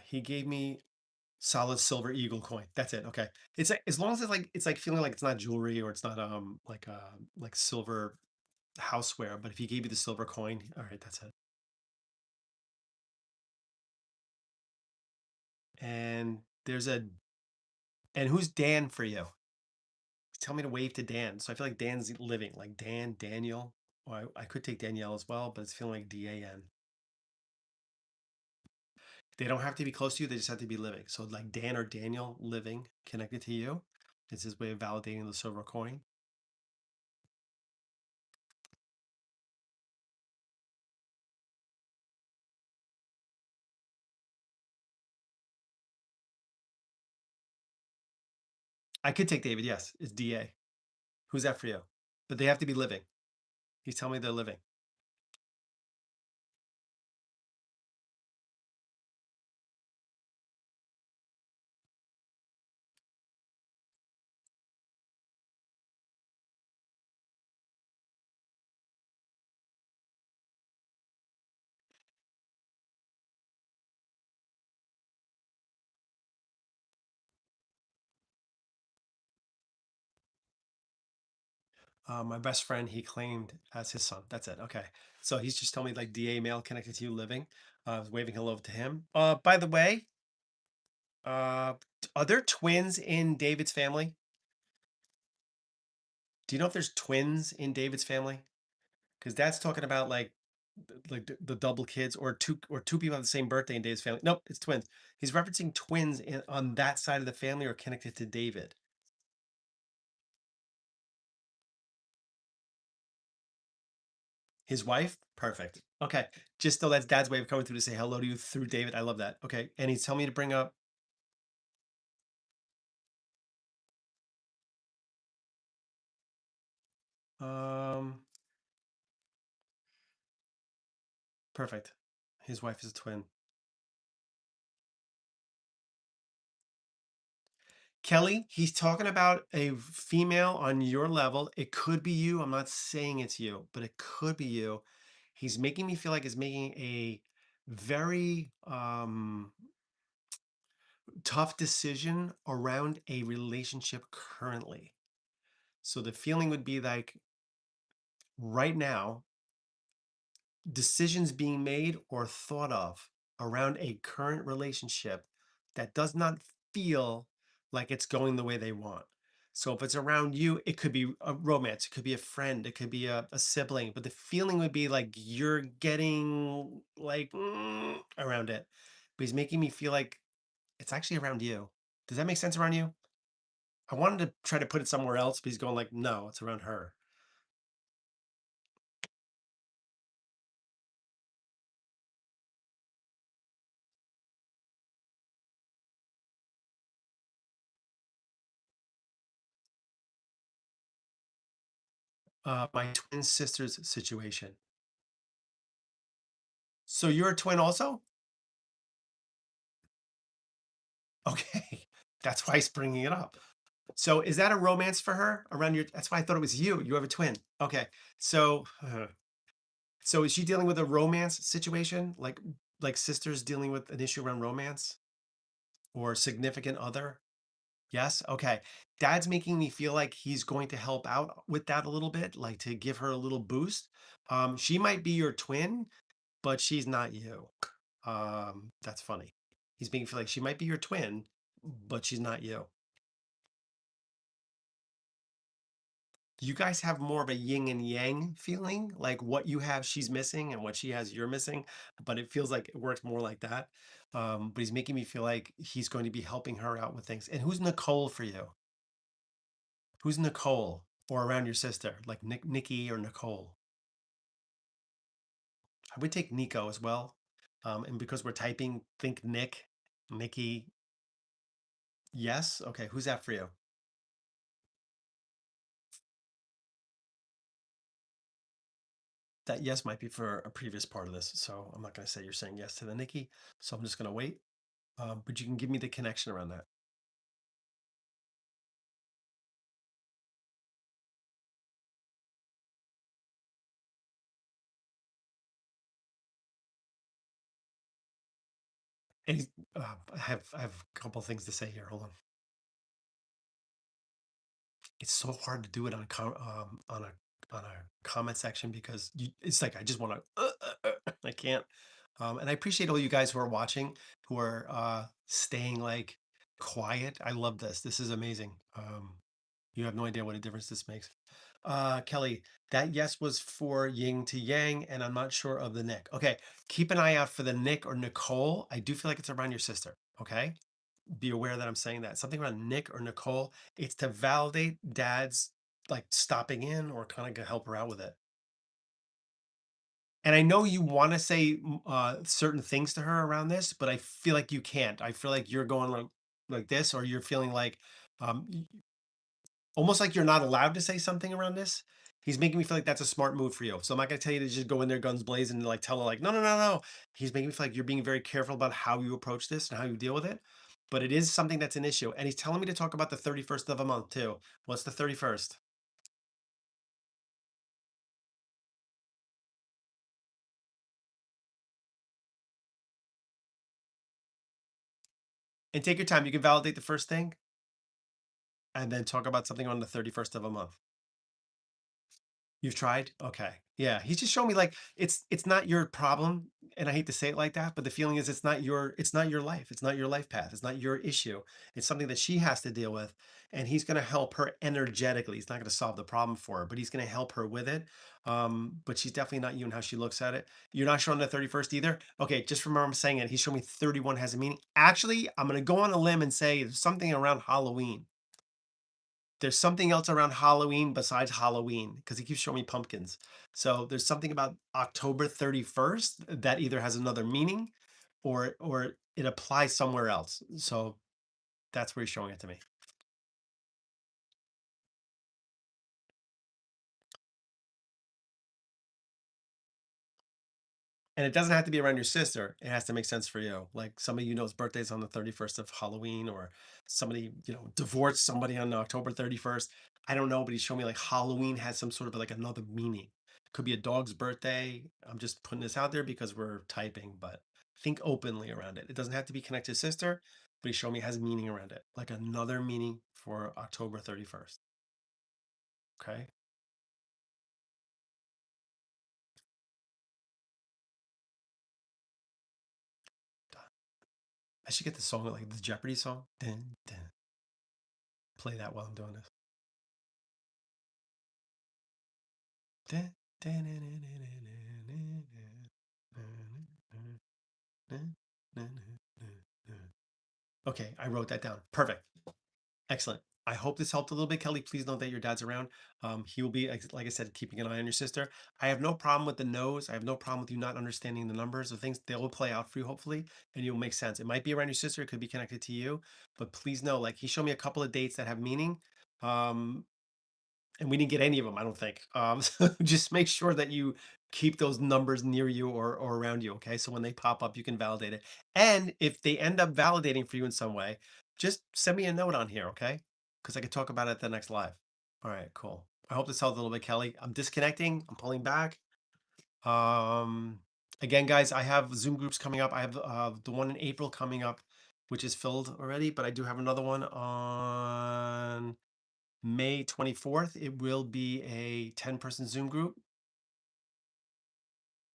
He gave me solid silver eagle coin. That's it. Okay. It's like, as long as it's like feeling like it's not jewelry or it's not like silver houseware, but if he gave you the silver coin, all right, that's it. And there's a and who's Dan for you? Tell me to wave to Dan. So I feel like Dan's living, like Dan, Daniel. Or I could take Danielle as well, but it's feeling like DAN. They don't have to be close to you, they just have to be living. So like Dan or Daniel living connected to you. It's his way of validating the silver coin. I could take David, yes. It's DA. Who's that for you? But they have to be living. He's telling me they're living. My best friend, he claimed as his son. That's it. Okay. So he's just telling me like DA male connected to you living. I was waving hello to him. By the way, uh, are there twins in David's family? Do you know if there's twins in David's family? Because that's talking about like the double kids or two people have the same birthday in David's family. Nope, it's twins. He's referencing twins on that side of the family or connected to David. His wife? Perfect. Okay. Just though that's dad's way of coming through to say hello to you through David. I love that. Okay. And he's telling me to bring up um perfect. His wife is a twin. Kelly, he's talking about a female on your level. It could be you. I'm not saying it's you, but it could be you. He's making me feel like he's making a very tough decision around a relationship currently. So the feeling would be like right now, decisions being made or thought of around a current relationship that does not feel like it's going the way they want. So if it's around you, it could be a romance, it could be a friend, it could be a sibling, but the feeling would be like you're getting like around it. But he's making me feel like it's actually around you. Does that make sense around you? I wanted to try to put it somewhere else, but he's going like, no, it's around her. My twin sister's situation. So you're a twin also? Okay. That's why he's bringing it up. So is that a romance for her around your, that's why I thought it was you. You have a twin. Okay. So, so is she dealing with a romance situation? Like sisters dealing with an issue around romance or significant other? Yes. Okay. Dad's making me feel like he's going to help out with that a little bit, like to give her a little boost. She might be your twin, but she's not you. That's funny. He's making me feel like she might be your twin, but she's not you. You guys have more of a yin and yang feeling, like what you have, she's missing, and what she has, you're missing. But it feels like it works more like that. But he's making me feel like he's going to be helping her out with things. And who's Nicole for you? Who's Nicole or around your sister, like Nikki or Nicole? I would take Nico as well. And because we're typing, think Nick, Nikki. Yes. Okay. Who's that for you? That yes might be for a previous part of this. So I'm not going to say you're saying yes to the Nikki. So I'm just going to wait. But you can give me the connection around that. And I have a couple things to say here. Hold on. It's so hard to do it on a comment section because it's like I just want to. I can't. And I appreciate all you guys who are watching, who are staying like quiet. I love this. This is amazing. You have no idea what a difference this makes. Kelly, that yes was for yin to yang, and I'm not sure of the Nick. Okay, keep an eye out for the Nick or Nicole. I do feel like it's around your sister. Okay, be aware that I'm saying that. Something around Nick or Nicole. It's to validate dad's like stopping in or kind of help her out with it. And I know you want to say certain things to her around this, but I feel like you can't. I feel like you're going like this, or you're feeling like almost like you're not allowed to say something around this. He's making me feel like that's a smart move for you. So I'm not gonna tell you to just go in there guns blazing and like tell her like no no no no. He's making me feel like you're being very careful about how you approach this and how you deal with it. But it is something that's an issue. And he's telling me to talk about the 31st of a month too. What's the 31st? And take your time. You can validate the first thing and then talk about something on the 31st of a month. You've tried? Okay. Yeah. He's just showing me like it's not your problem. And I hate to say it like that, but the feeling is it's not your life. It's not your life path. It's not your issue. It's something that she has to deal with. And he's gonna help her energetically. He's not gonna solve the problem for her, but he's gonna help her with it. But she's definitely not you and how she looks at it. You're not showing the 31st either. Okay, just remember I'm saying it. He's showing me 31 has a meaning. Actually, I'm gonna go on a limb and say there's something around Halloween. There's something else around Halloween besides Halloween because he keeps showing me pumpkins. So there's something about October 31st that either has another meaning or it applies somewhere else. So that's where he's showing it to me. And it doesn't have to be around your sister. It has to make sense for you. Like somebody you know's birthday's on the 31st of Halloween, or somebody, divorced somebody on October 31st. I don't know, but he's showing me like Halloween has some sort of like another meaning. Could be a dog's birthday. I'm just putting this out there because we're typing, but think openly around it. It doesn't have to be connected to sister, but he's showing me it has meaning around it, like another meaning for October 31st. Okay. I should get the song like the Jeopardy song. Dun, dun. Play that while I'm doing this. Okay, I wrote that down. Perfect. Excellent. I hope this helped a little bit, Kelly. Please know that your dad's around. He will be, like I said, keeping an eye on your sister. I have no problem with the no's. I have no problem with you not understanding the numbers of things. They will play out for you, hopefully, and you'll make sense. It might be around your sister. It could be connected to you, but please know, like he showed me a couple of dates that have meaning. Um, and we didn't get any of them, I don't think. So just make sure that you keep those numbers near you or around you. Okay. So when they pop up, you can validate it. And if they end up validating for you in some way, just send me a note on here. Okay. Because I could talk about it at the next live. All right. Cool. I hope this helped a little bit, Kelly. I'm disconnecting. I'm pulling back. Um, Again, guys, I have Zoom groups coming up. I have the one in April coming up, which is filled already, but I do have another one on May 24th. It will be a 10-person Zoom group.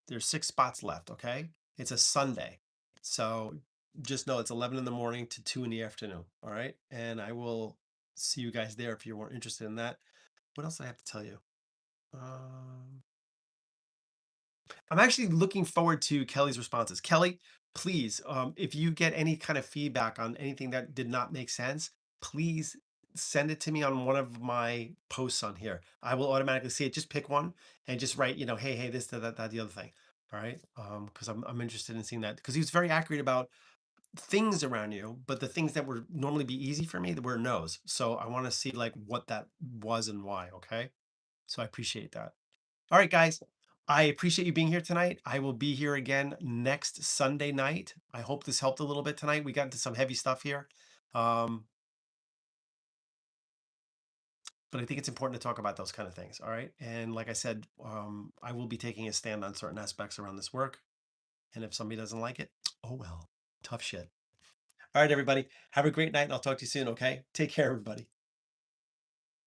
There's 6 spots left, okay? It's a Sunday. So just know it's 11 in the morning to 2 in the afternoon, all right? And I will see you guys there if you were interested in that. What else do I have to tell you? Um, I'm actually looking forward to Kelly's responses. Kelly, please, if you get any kind of feedback on anything that did not make sense, please send it to me on one of my posts on here. I will automatically see it. Just pick one and just write, hey, this, that, the other thing. All right. Because I'm interested in seeing that because he was very accurate about things around you, but the things that would normally be easy for me that were no's. So I want to see like what that was and why. Okay. So I appreciate that. All right, guys. I appreciate you being here tonight. I will be here again next Sunday night. I hope this helped a little bit tonight. We got into some heavy stuff here. Um, but I think it's important to talk about those kind of things. All right. And like I said, I will be taking a stand on certain aspects around this work. And if somebody doesn't like it, oh well, tough shit. All right, everybody. Have a great night and I'll talk to you soon. Okay. Take care, everybody.